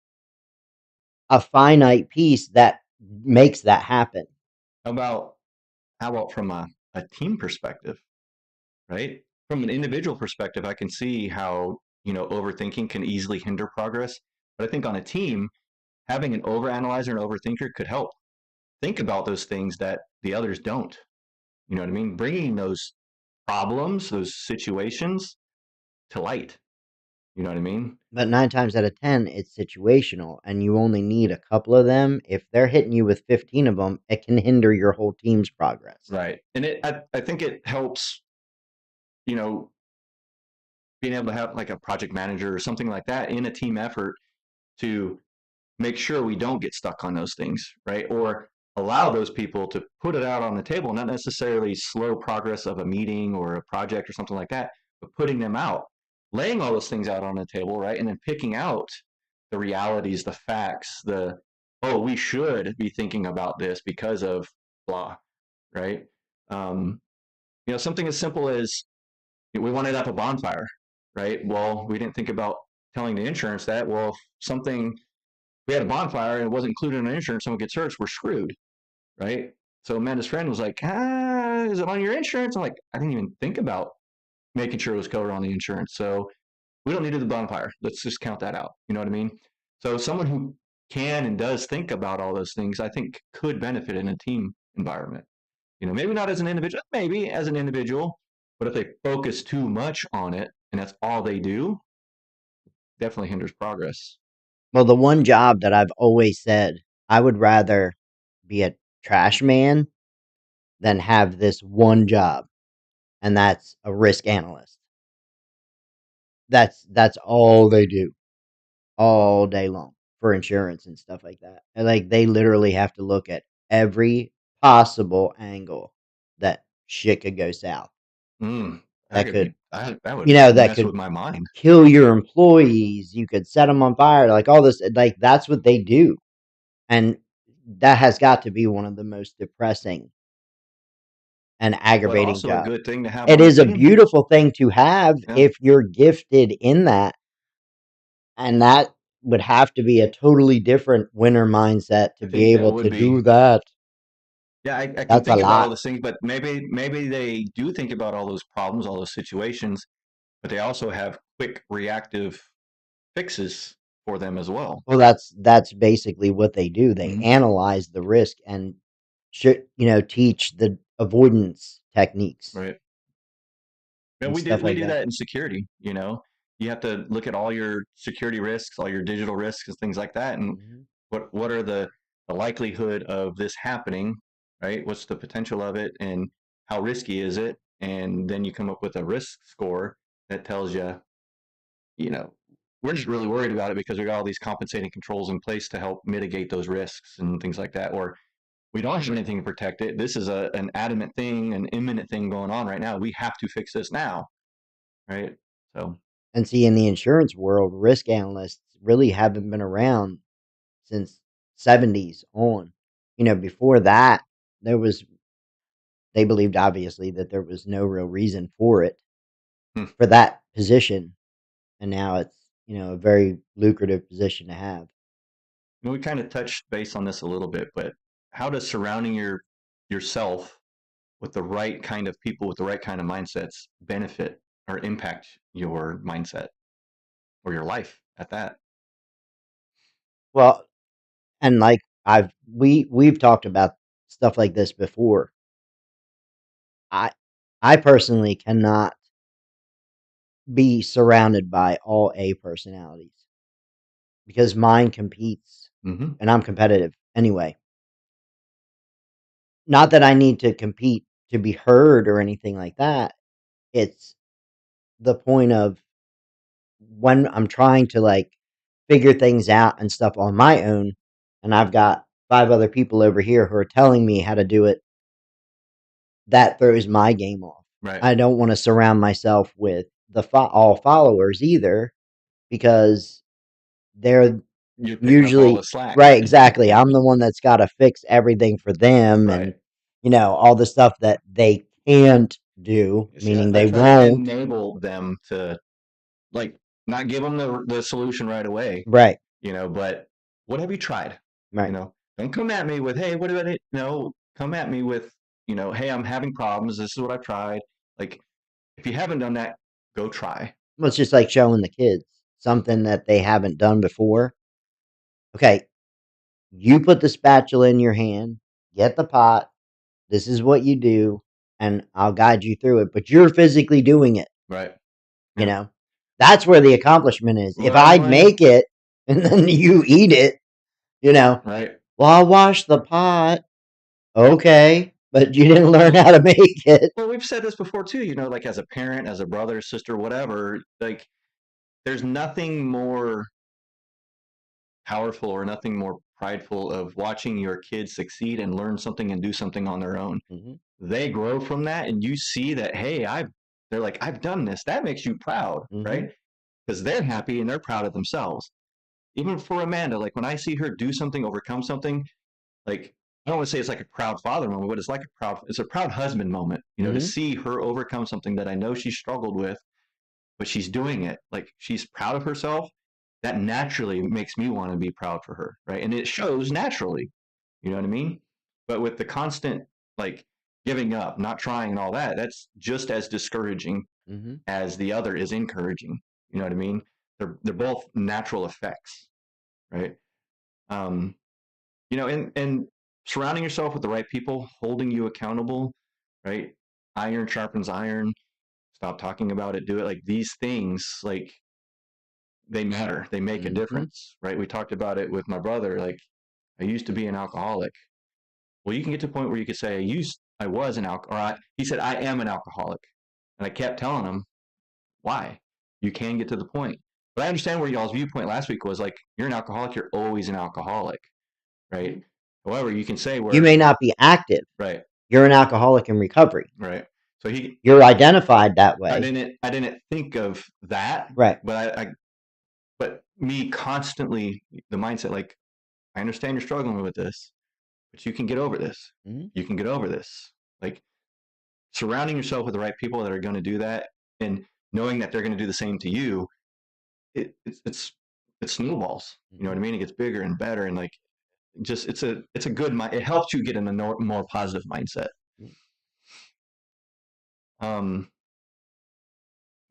a finite piece that makes that happen. How about from a team perspective, right? From an individual perspective, I can see how, overthinking can easily hinder progress. But I think on a team, having an overanalyzer and overthinker could help think about those things that the others don't. You know what I mean? Bringing those problems, those situations to light. You know what I mean? But 9 times out of 10, it's situational, and you only need a couple of them. If they're hitting you with 15 of them, it can hinder your whole team's progress. Right. And I think it helps, you know, being able to have like a project manager or something like that in a team effort to make sure we don't get stuck on those things, right? Or allow those people to put it out on the table, not necessarily slow progress of a meeting or a project or something like that, but putting them out, laying all those things out on the table, right? And then picking out the realities, the facts, oh, we should be thinking about this because of blah, right? Um, something as simple as we wanted to have a bonfire, right? Well, we didn't think about telling the insurance that. Well, if something we had a bonfire and it wasn't included in our insurance, someone gets hurt, we're screwed, right? So Amanda's friend was like, is it on your insurance? I'm like, I didn't even think about making sure it was covered on the insurance. So we don't need to do the bonfire. Let's just count that out. You know what I mean? So someone who can and does think about all those things, I think could benefit in a team environment. Maybe not as an individual, maybe as an individual, but if they focus too much on it and that's all they do, definitely hinders progress. Well, the one job that I've always said I would rather be a trash man than have this one job, and that's a risk analyst. That's all they do all day long for insurance and stuff like that. And like they literally have to look at every possible angle that shit could go south. That That could be, could, that would that mess could with my mind. kill your employees. You could set them on fire. Like all this, like that's what they do, and that has got to be one of the most depressing and But aggravating also a jobs. good thing to have It on the is a team. beautiful thing to have Yeah, if you're gifted in that. And that would have to be a totally different winner mindset I to be think that able would to be. do that. Yeah, I can That's a think about all lot. those things, but maybe they do think about all those problems, all those situations, but they also have quick reactive fixes for them as well. Well, that's basically what they do. They Mhm. analyze the risk and should teach the avoidance techniques Right. Yeah, and we do stuff we like do that. that in security. You have to look at all your security risks, all your digital risks, and things like that, and Mhm. what are the likelihood of this happening, right? What's the potential of it, and how risky is it? And then you come up with a risk score that tells you, you know, we're just really worried about it because we got all these compensating controls in place to help mitigate those risks and things like that. Or we don't have anything to protect it. This is an adamant thing, an imminent thing going on right now. We have to fix this now, right? So, And see, in the insurance world, risk analysts really haven't been around since 70s on. Before that, there was they believed obviously that there was no real reason for it hmm. for that position, and now it's a very lucrative position to have. We kind of touched base on this a little bit, but how does surrounding yourself with the right kind of people with the right kind of mindsets benefit or impact your mindset or your life at that? Well, and like we've talked about stuff like this before. I I personally cannot be surrounded by all A personalities because mine competes Mm-hmm. and I'm competitive anyway. Not that I need to compete to be heard or anything like that. It's the point of when I'm trying to like figure things out and stuff on my own, and I've got 5 other people over here who are telling me how to do it, that throws my game off. Right. I don't want to surround myself with all followers either because they're You're picking up all the usually slack. right. Exactly. I'm the one that's got to fix everything for them, and Right. all the stuff that they can't do, See, meaning I they try to won't. enable them to, like, not give them the solution right away, Right, but what have you tried? right. Don't come at me with, hey, what did I, no, come at me with, hey, I'm having problems. This is what I've tried. Like, if you haven't done that, go try. Well, it's just like showing the kids something that they haven't done before. Okay, you put the spatula in your hand, get the pot, this is what you do, and I'll guide you through it, but you're physically doing it, Right. you know? That's where the accomplishment is. If Well, I make it and then you eat it, right. well, I'll wash the pot. Okay, but you didn't learn how to make it. Well, we've said this before too, like as a parent, as a brother, sister, whatever, like there's nothing more powerful or nothing more prideful of watching your kids succeed and learn something and do something on their own. Mm-hmm. They grow from that and you see that, hey, they're like, I've done this. That makes you proud, Mm-hmm. right? Because they're happy and they're proud of themselves. Even for Amanda, like when I see her do something, overcome something, like I don't want to say it's like a proud father moment, but it's a proud husband moment, Mm-hmm. to see her overcome something that I know she struggled with, but she's doing it. Like she's proud of herself. That naturally makes me want to be proud for her, right? And it shows naturally, you know what I mean? But with the constant like giving up, not trying and all that, that's just as discouraging Mm-hmm. as the other is encouraging. You know what I mean? They're both natural effects, right? And surrounding yourself with the right people, holding you accountable, right? Iron sharpens iron. Stop talking about it, do it. Like these things, like they matter. They make a difference, right? We talked about it with my brother. Like I used to be an alcoholic. Well, you can get to a point where you could say I was an alcoholic. He said I am an alcoholic, and I kept telling him why. You can get to the point. But I understand where y'all's viewpoint last week was like you're an alcoholic. You're always an alcoholic, right? However, you can say you may not be active. Right. You're an alcoholic in recovery. Right. So you're identified that way. I didn't think of that. Right. But me constantly the mindset like I understand you're struggling with this, but you can get over this. Mm-hmm. You can get over this. Like surrounding yourself with the right people that are going to do that and knowing that they're going to do the same to you, it snowballs. You know what I mean? It gets bigger and better and like just it's a good mind. It helps you get in a more positive mindset.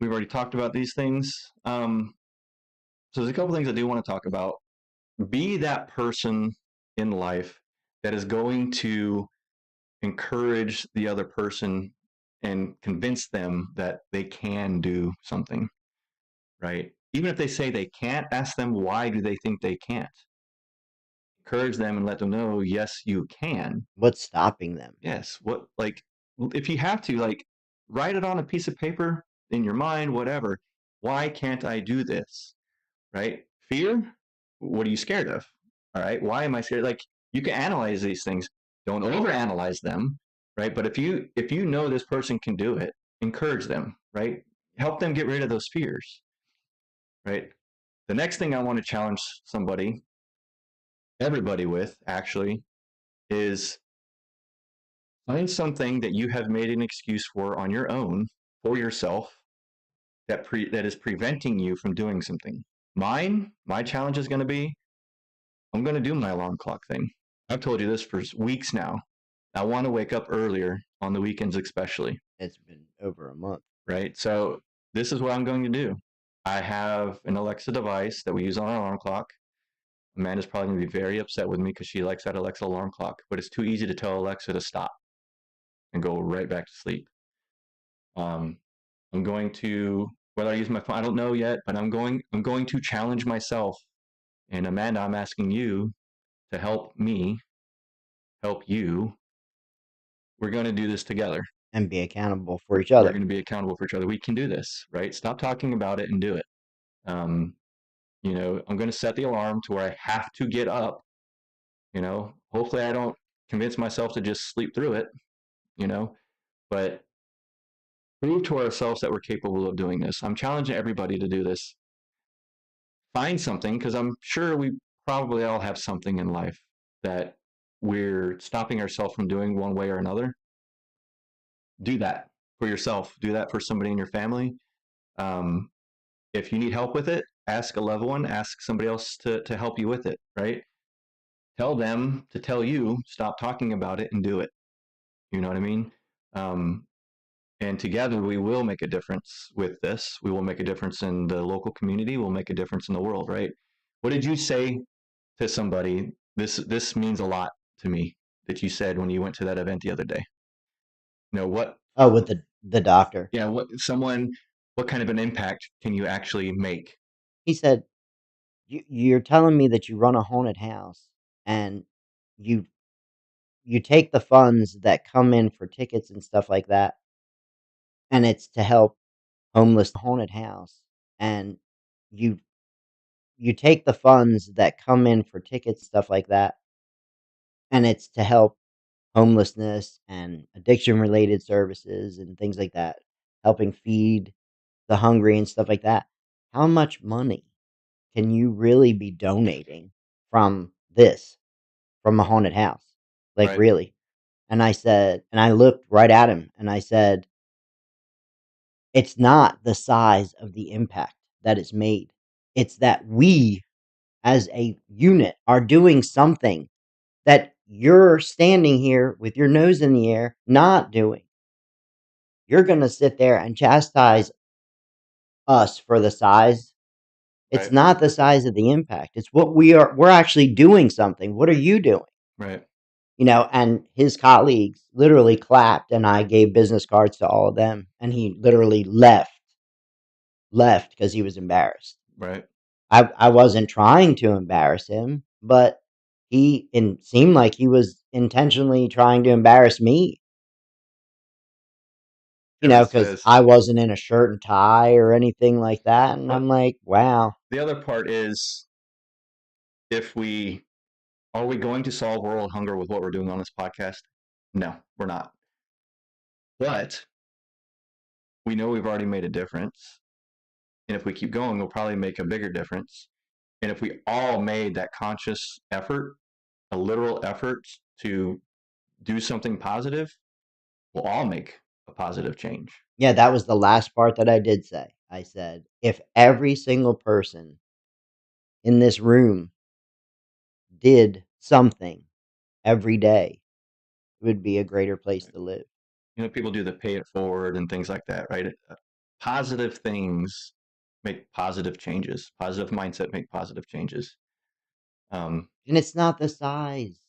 We've already talked about these things. So there's a couple things I do want to talk about. Be that person in life that is going to encourage the other person and convince them that they can do something, right? Even if they say they can't, ask them why do they think they can't. Encourage them and let them know, yes, you can. What's stopping them? Yes. What, like, if you have to, like, write it on a piece of paper in your mind, whatever. Why can't I do this? Right? Fear? What are you scared of? All right. Why am I scared? Like, you can analyze these things. Don't overanalyze them, right? But if you know this person can do it, encourage them, right? Help them get rid of those fears, right? The next thing I want to challenge everybody with actually, is find something that you have made an excuse for on your own, for yourself, that is preventing you from doing something. My challenge is going to be, I'm going to do my alarm clock thing. I've told you this for weeks now. I want to wake up earlier on the weekends, especially. It's been over a month. Right. So this is what I'm going to do. I have an Alexa device that we use on our alarm clock. Amanda's probably going to be very upset with me because she likes that Alexa alarm clock, but it's too easy to tell Alexa to stop and go right back to sleep. I'm going to, whether I use my phone, I don't know yet, but I'm going to challenge myself. And Amanda, I'm asking you to help me, help you. We're going to do this together. And be accountable for each other. We're going to be accountable for each other. We can do this, right? Stop talking about it and do it. I'm going to set the alarm to where I have to get up. Hopefully I don't convince myself to just sleep through it, but prove to ourselves that we're capable of doing this. I'm challenging everybody to do this. Find something, because I'm sure we probably all have something in life that we're stopping ourselves from doing one way or another. do that for yourself. Do that for somebody in your family. Um, if you need help with it, ask a loved one, ask somebody else to help you with it, right? Tell them to tell you, stop talking about it and do it. You know what I mean? Um, and together we will make a difference with this. We will make a difference in the local community. We'll make a difference in the world, right? What did you say to somebody? This means a lot to me that you said when you went to that event the other day. You know what? Oh, with the doctor. Yeah, what kind of an impact can you actually make? He said, You're telling me that you run a haunted house and you you take the funds that come in for tickets and stuff like that, and it's to help homeless haunted house, and you you take the funds that come in for tickets, stuff like that, and it's to help homelessness and addiction related services and things like that, helping feed the hungry and stuff like that. How much money can you really be donating from this, from a haunted house? Like, Right, really? And I said, and I looked right at him and I said, it's not the size of the impact that is made. It's that we as a unit are doing something that you're standing here with your nose in the air not doing. You're going to sit there and chastise us for the size. It's right, not the size of the impact. It's what we're actually doing something. What are you doing? right. And his colleagues literally clapped and I gave business cards to all of them and he literally left because he was embarrassed. Right. I wasn't trying to embarrass him, but it seemed like he was intentionally trying to embarrass me, Kevin because says I wasn't in a shirt and tie or anything like that. And I'm but like, wow. the other part is if we are we going to solve world hunger with what we're doing on this podcast? No, we're not. But we know we've already made a difference. And if we keep going, we'll probably make a bigger difference. And if we all made that conscious effort, a literal effort to do something positive, we'll all make a positive change. Yeah, that was the last part that I did say. I said, if every single person in this room did something every day, it would be a greater place to live. You know, people do the pay it forward and things like that, right? Positive things make positive changes. Positive mindset make positive changes. Um, And it's not the size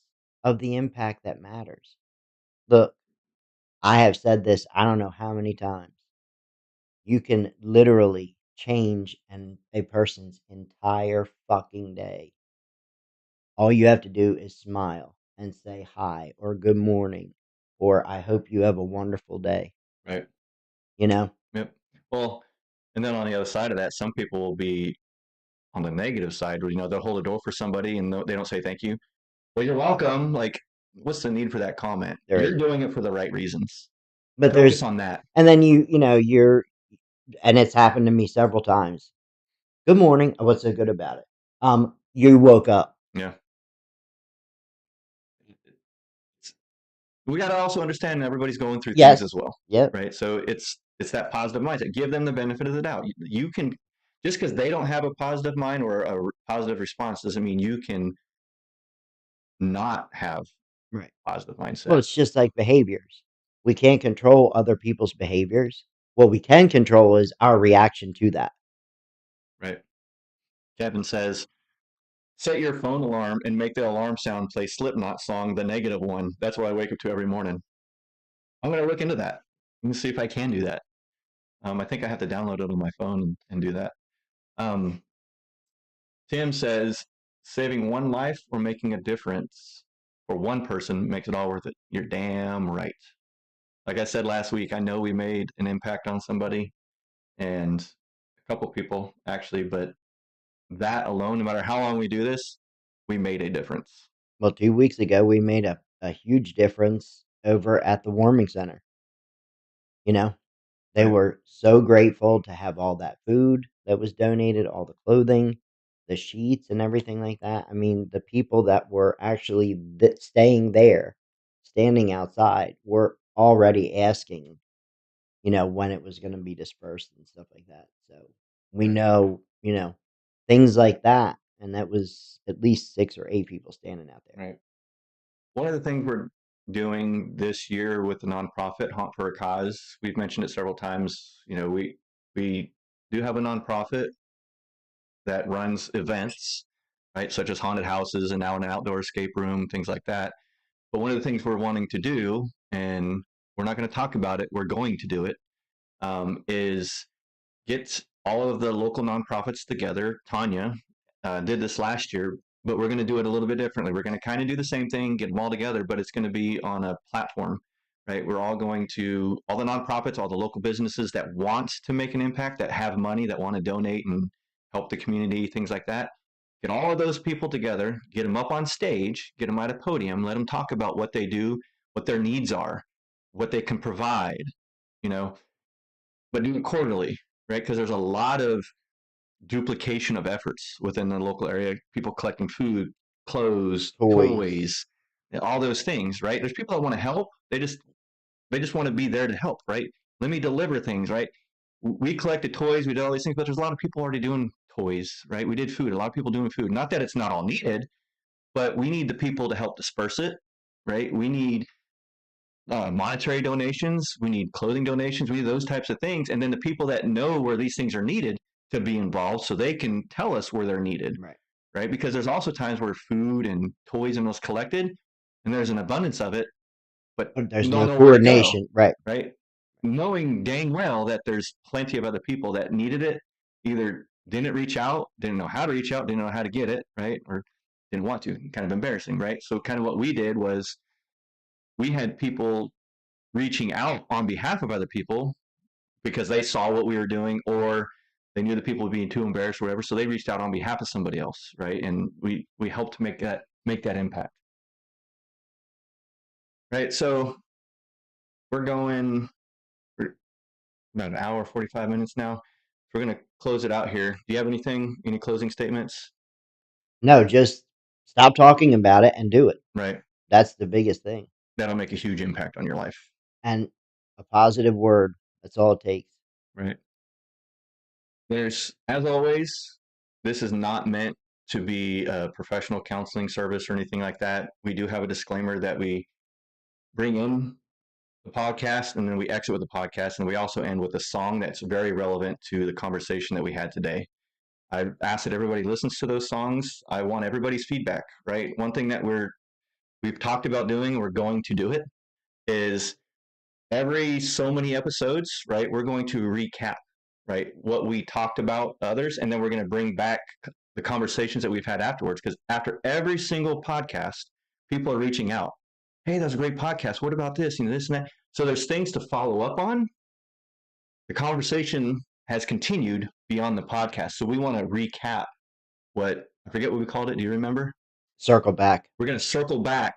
of the impact that matters. Look, I have said this I don't know how many times. You can literally change a person's entire fucking day. All you have to do is smile and say hi or good morning or I hope you have a wonderful day. right. You know? Yep. Well, and then on the other side of that, some people will be on the negative side where, you know, they'll hold a door for somebody and they don't say thank you. Well, you're welcome. Like, what's the need for that comment? There You're isn't. doing it for the right reasons. But Focus on that. and then and it's happened to me several times. Good morning. What's so good about it? You woke up. Yeah. We got to also understand everybody's going through things as Yes. well, Yep. right? So it's that positive mindset. Give them the benefit of the doubt. You can just because they don't have a positive mind or a positive response doesn't mean you can not have Right. a positive Well, mindset, it's just like behaviors. We can't control other people's behaviors. What we can control is our reaction to that. right? Kevin says, set your phone alarm and make the alarm sound play Slipknot song, the negative one. That's what I wake up to every morning. I'm going to look into that and see if I can do that. I think I have to download it on my phone and do that. Um, Tim says, saving one life or making a difference for one person makes it all worth it. You're damn right. Like I said last week, I know we made an impact on somebody and a couple people actually, but that alone, no matter how long we do this, we made a difference. Well, 2 weeks ago, we made a huge difference over at the warming center. You know, they Right. were so grateful to have all that food that was donated, all the clothing, the sheets, and everything like that. I mean, the people that were actually staying there, standing outside, were already asking, when it was going to be dispersed and stuff like that. So we know, things like that. And that was at least 6 or 8 people standing out there. Right. One of the things we're doing this year with the nonprofit Haunt for a Cause, we've mentioned it several times. We do have a nonprofit that runs events, right, such as haunted houses and now an outdoor escape room, things like that. But one of the things we're wanting to do, and we're not going to talk about it, we're going to do it, is get all of the local nonprofits together. Tanya did this last year, but we're going to do it a little bit differently. We're going to kind of do the same thing, get them all together, but it's going to be on a platform, right? We're all going to, all the nonprofits, all the local businesses that want to make an impact, that have money, that want to donate and help the community, things like that. Get all of those people together, get them up on stage, get them at a podium, let them talk about what they do, what their needs are, what they can provide, but do it quarterly, right? Because there's a lot of duplication of efforts within the local area. People collecting food, clothes, toys, all those things, right? There's people that want to help. They just want to be there to help, right? Let me deliver things, right? We collected toys, we did all these things, but there's a lot of people already doing toys, right? We did food, a lot of people doing food. Not that it's not all needed, but we need the people to help disperse it, right? We need monetary donations, we need clothing donations, we need those types of things. And then the people that know where these things are needed to be involved so they can tell us where they're needed, right? Because there's also times where food and toys and those collected and there's an abundance of it, but there's no coordination, right? Knowing dang well that there's plenty of other people that needed it, either didn't reach out, didn't know how to reach out, didn't know how to get it, right? Or didn't want to, kind of embarrassing, right? So kind of what we did was we had people reaching out on behalf of other people because they saw what we were doing, or they knew the people would be too embarrassed or whatever. So they reached out on behalf of somebody else, right? And we helped to make that impact. Right. So we're going about an hour, 45 minutes now. We're going to close it out here. Do you have any closing statements? No, just stop talking about it and do it. Right. That's the biggest thing. That'll make a huge impact on your life. And a positive word. That's all it takes. Right. As always, this is not meant to be a professional counseling service or anything like that. We do have a disclaimer that we bring in the podcast and then we exit with the podcast, and we also end with a song that's very relevant to the conversation that we had today. I asked that everybody listens to those songs. I want everybody's feedback, right? One thing that we've talked about doing, we're going to do it, is every so many episodes, right, we're going to recap, right, what we talked about others, and then we're going to bring back the conversations that we've had afterwards, because after every single podcast, people are reaching out. Hey, that was a great podcast. What about this? This and that. So there's things to follow up on. The conversation has continued beyond the podcast. So we want to recap I forget what we called it. Do you remember? Circle back. We're going to circle back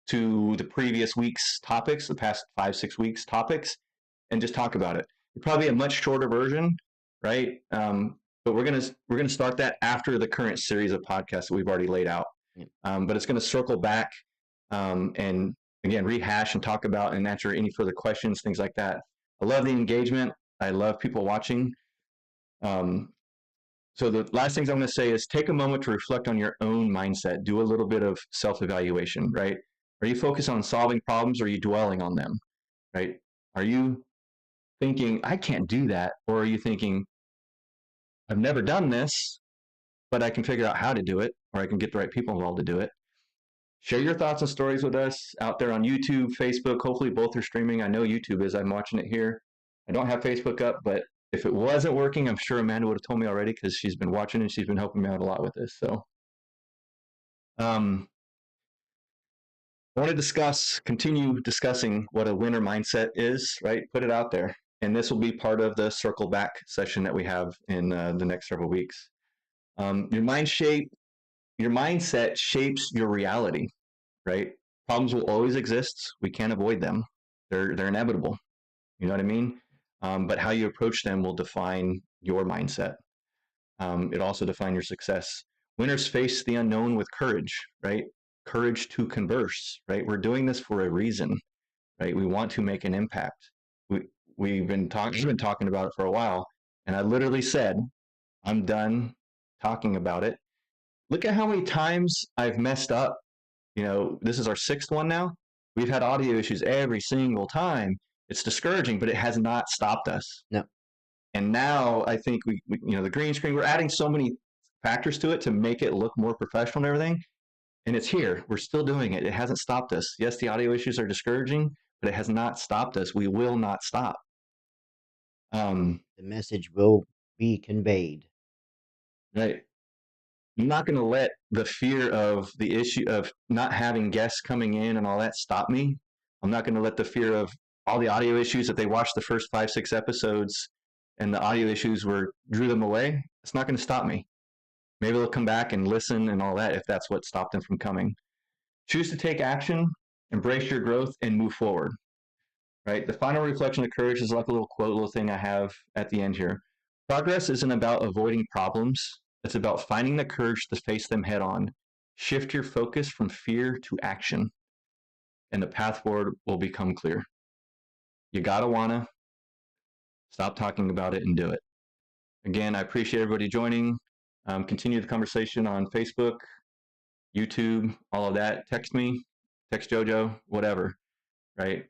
to the previous week's topics, the past 5-6 weeks topics, and just talk about it. It'll probably be a much shorter version, right? But we're gonna start that after the current series of podcasts that we've already laid out. But it's going to circle back and again rehash and talk about and answer any further questions, things like that. I love the engagement. I love people watching. So the last things I'm going to say is take a moment to reflect on your own mindset. Do a little bit of self-evaluation, right? Are you focused on solving problems, or are you dwelling on them, right? Are you thinking, I can't do that? Or are you thinking, I've never done this, but I can figure out how to do it, or I can get the right people involved to do it. Share your thoughts and stories with us out there on YouTube, Facebook. Hopefully both are streaming. I know YouTube is. I'm watching it here. I don't have Facebook up, but if it wasn't working, I'm sure Amanda would have told me already because she's been watching and she's been helping me out a lot with this. So I want to continue discussing what a winner mindset is, right? Put it out there. And this will be part of the circle back session that we have in the next several weeks. Your mindset shapes your reality, right? Problems will always exist. We can't avoid them. They're inevitable. You know what I mean? But how you approach them will define your mindset. It also defines your success. Winners face the unknown with courage, right? Courage to converse, right? We're doing this for a reason, right? We want to make an impact. We've been talking about it for a while, and I literally said, I'm done talking about it. Look at how many times I've messed up. This is our 6th one now. We've had audio issues every single time. It's discouraging, but it has not stopped us. No. And now I think we the green screen, we're adding so many factors to it to make it look more professional and everything. And it's here. We're still doing it. It hasn't stopped us. Yes, the audio issues are discouraging, but it has not stopped us. We will not stop. The message will be conveyed. Right. I'm not going to let the fear of the issue of not having guests coming in and all that stop me. I'm not going to let the fear of all the audio issues, if they watched the first 5, 6 episodes and the audio issues drew them away, it's not going to stop me. Maybe they'll come back and listen and all that if that's what stopped them from coming. Choose to take action, embrace your growth, and move forward. Right? The final reflection of courage is like a little quote, little thing I have at the end here. Progress isn't about avoiding problems. It's about finding the courage to face them head on. Shift your focus from fear to action, and the path forward will become clear. You gotta wanna stop talking about it and do it. Again, I appreciate everybody joining. Continue the conversation on Facebook, YouTube, all of that. Text me, text JoJo, whatever, right?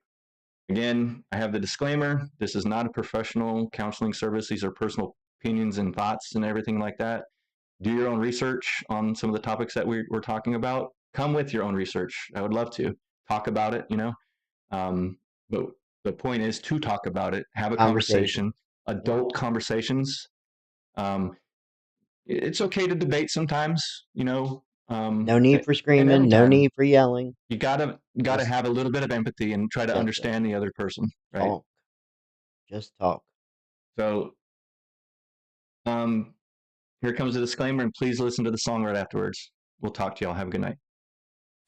Again, I have the disclaimer. This is not a professional counseling service. These are personal opinions and thoughts and everything like that. Do your own research on some of the topics that we're talking about. Come with your own research. I would love to talk about it, but the point is to talk about it, have a conversation, adult conversations. It's okay to debate sometimes, no need for screaming, no need for yelling. You gotta have a little bit of empathy and try to understand the other person, right? Talk. Just talk. So, here comes a disclaimer, and please listen to the song right afterwards. We'll talk to y'all. Have a good night.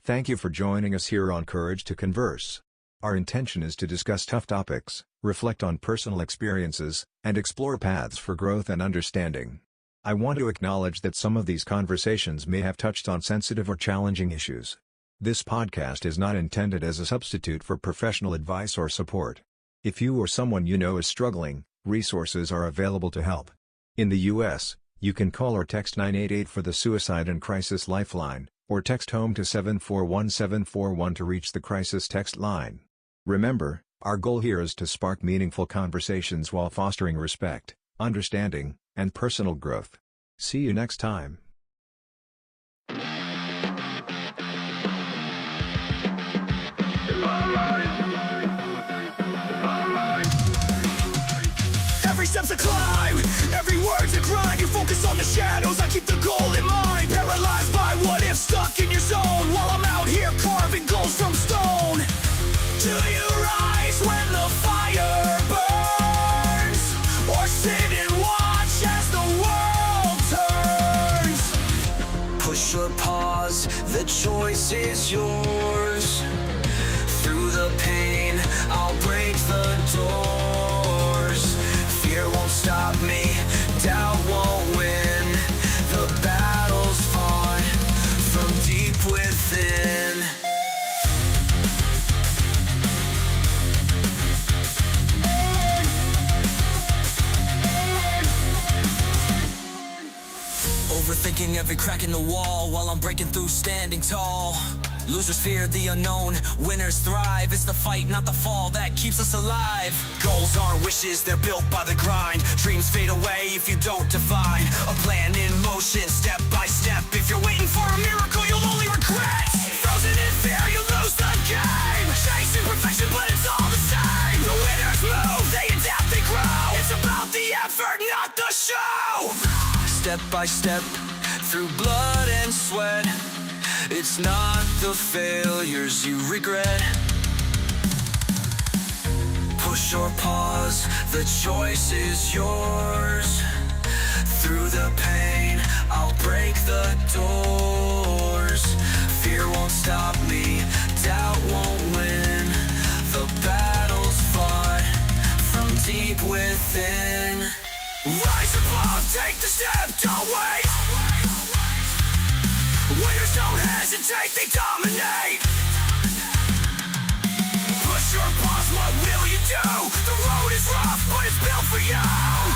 Thank you for joining us here on Courage to Converse. Our intention is to discuss tough topics, reflect on personal experiences, and explore paths for growth and understanding. I want to acknowledge that some of these conversations may have touched on sensitive or challenging issues. This podcast is not intended as a substitute for professional advice or support. If you or someone you know is struggling, resources are available to help. In the U.S., you can call or text 988 for the Suicide and Crisis Lifeline, or text HOME to 741741 to reach the crisis text line. Remember, our goal here is to spark meaningful conversations while fostering respect, understanding, and personal growth. See you next time. Every step's a climb, every word's a grind. You focus on the shadows, I keep the goal in mind. Paralyzed by what if, stuck in your zone, while I'm out here carving goals from stone. Do you rise when the fire burns, or sit and watch as the world turns? Push or pause, the choice is yours. Through the pain, I'll break the doors. Fear won't stop me, doubt won't win. The battle's fought from deep within. Overthinking every crack in the wall while I'm breaking through, standing tall. Losers fear the unknown, winners thrive. It's the fight, not the fall, that keeps us alive. Goals aren't wishes, they're built by the grind. Dreams fade away if you don't define a plan in motion, step by step. If you're waiting for a miracle, you'll only regret. Frozen in fear, you lose the game. Chasing perfection, but it's all the same. The winners move, they adapt, they grow. It's about the effort, not the show. Step by step, through blood and sweat. It's not the failures you regret. Push or pause, the choice is yours. Through the pain, I'll break the doors. Fear won't stop me, doubt won't win. The battle's fought from deep within. Rise above, take the step, don't wait. Winners don't hesitate, they dominate. Push your boss, what will you do? The road is rough, but it's built for you.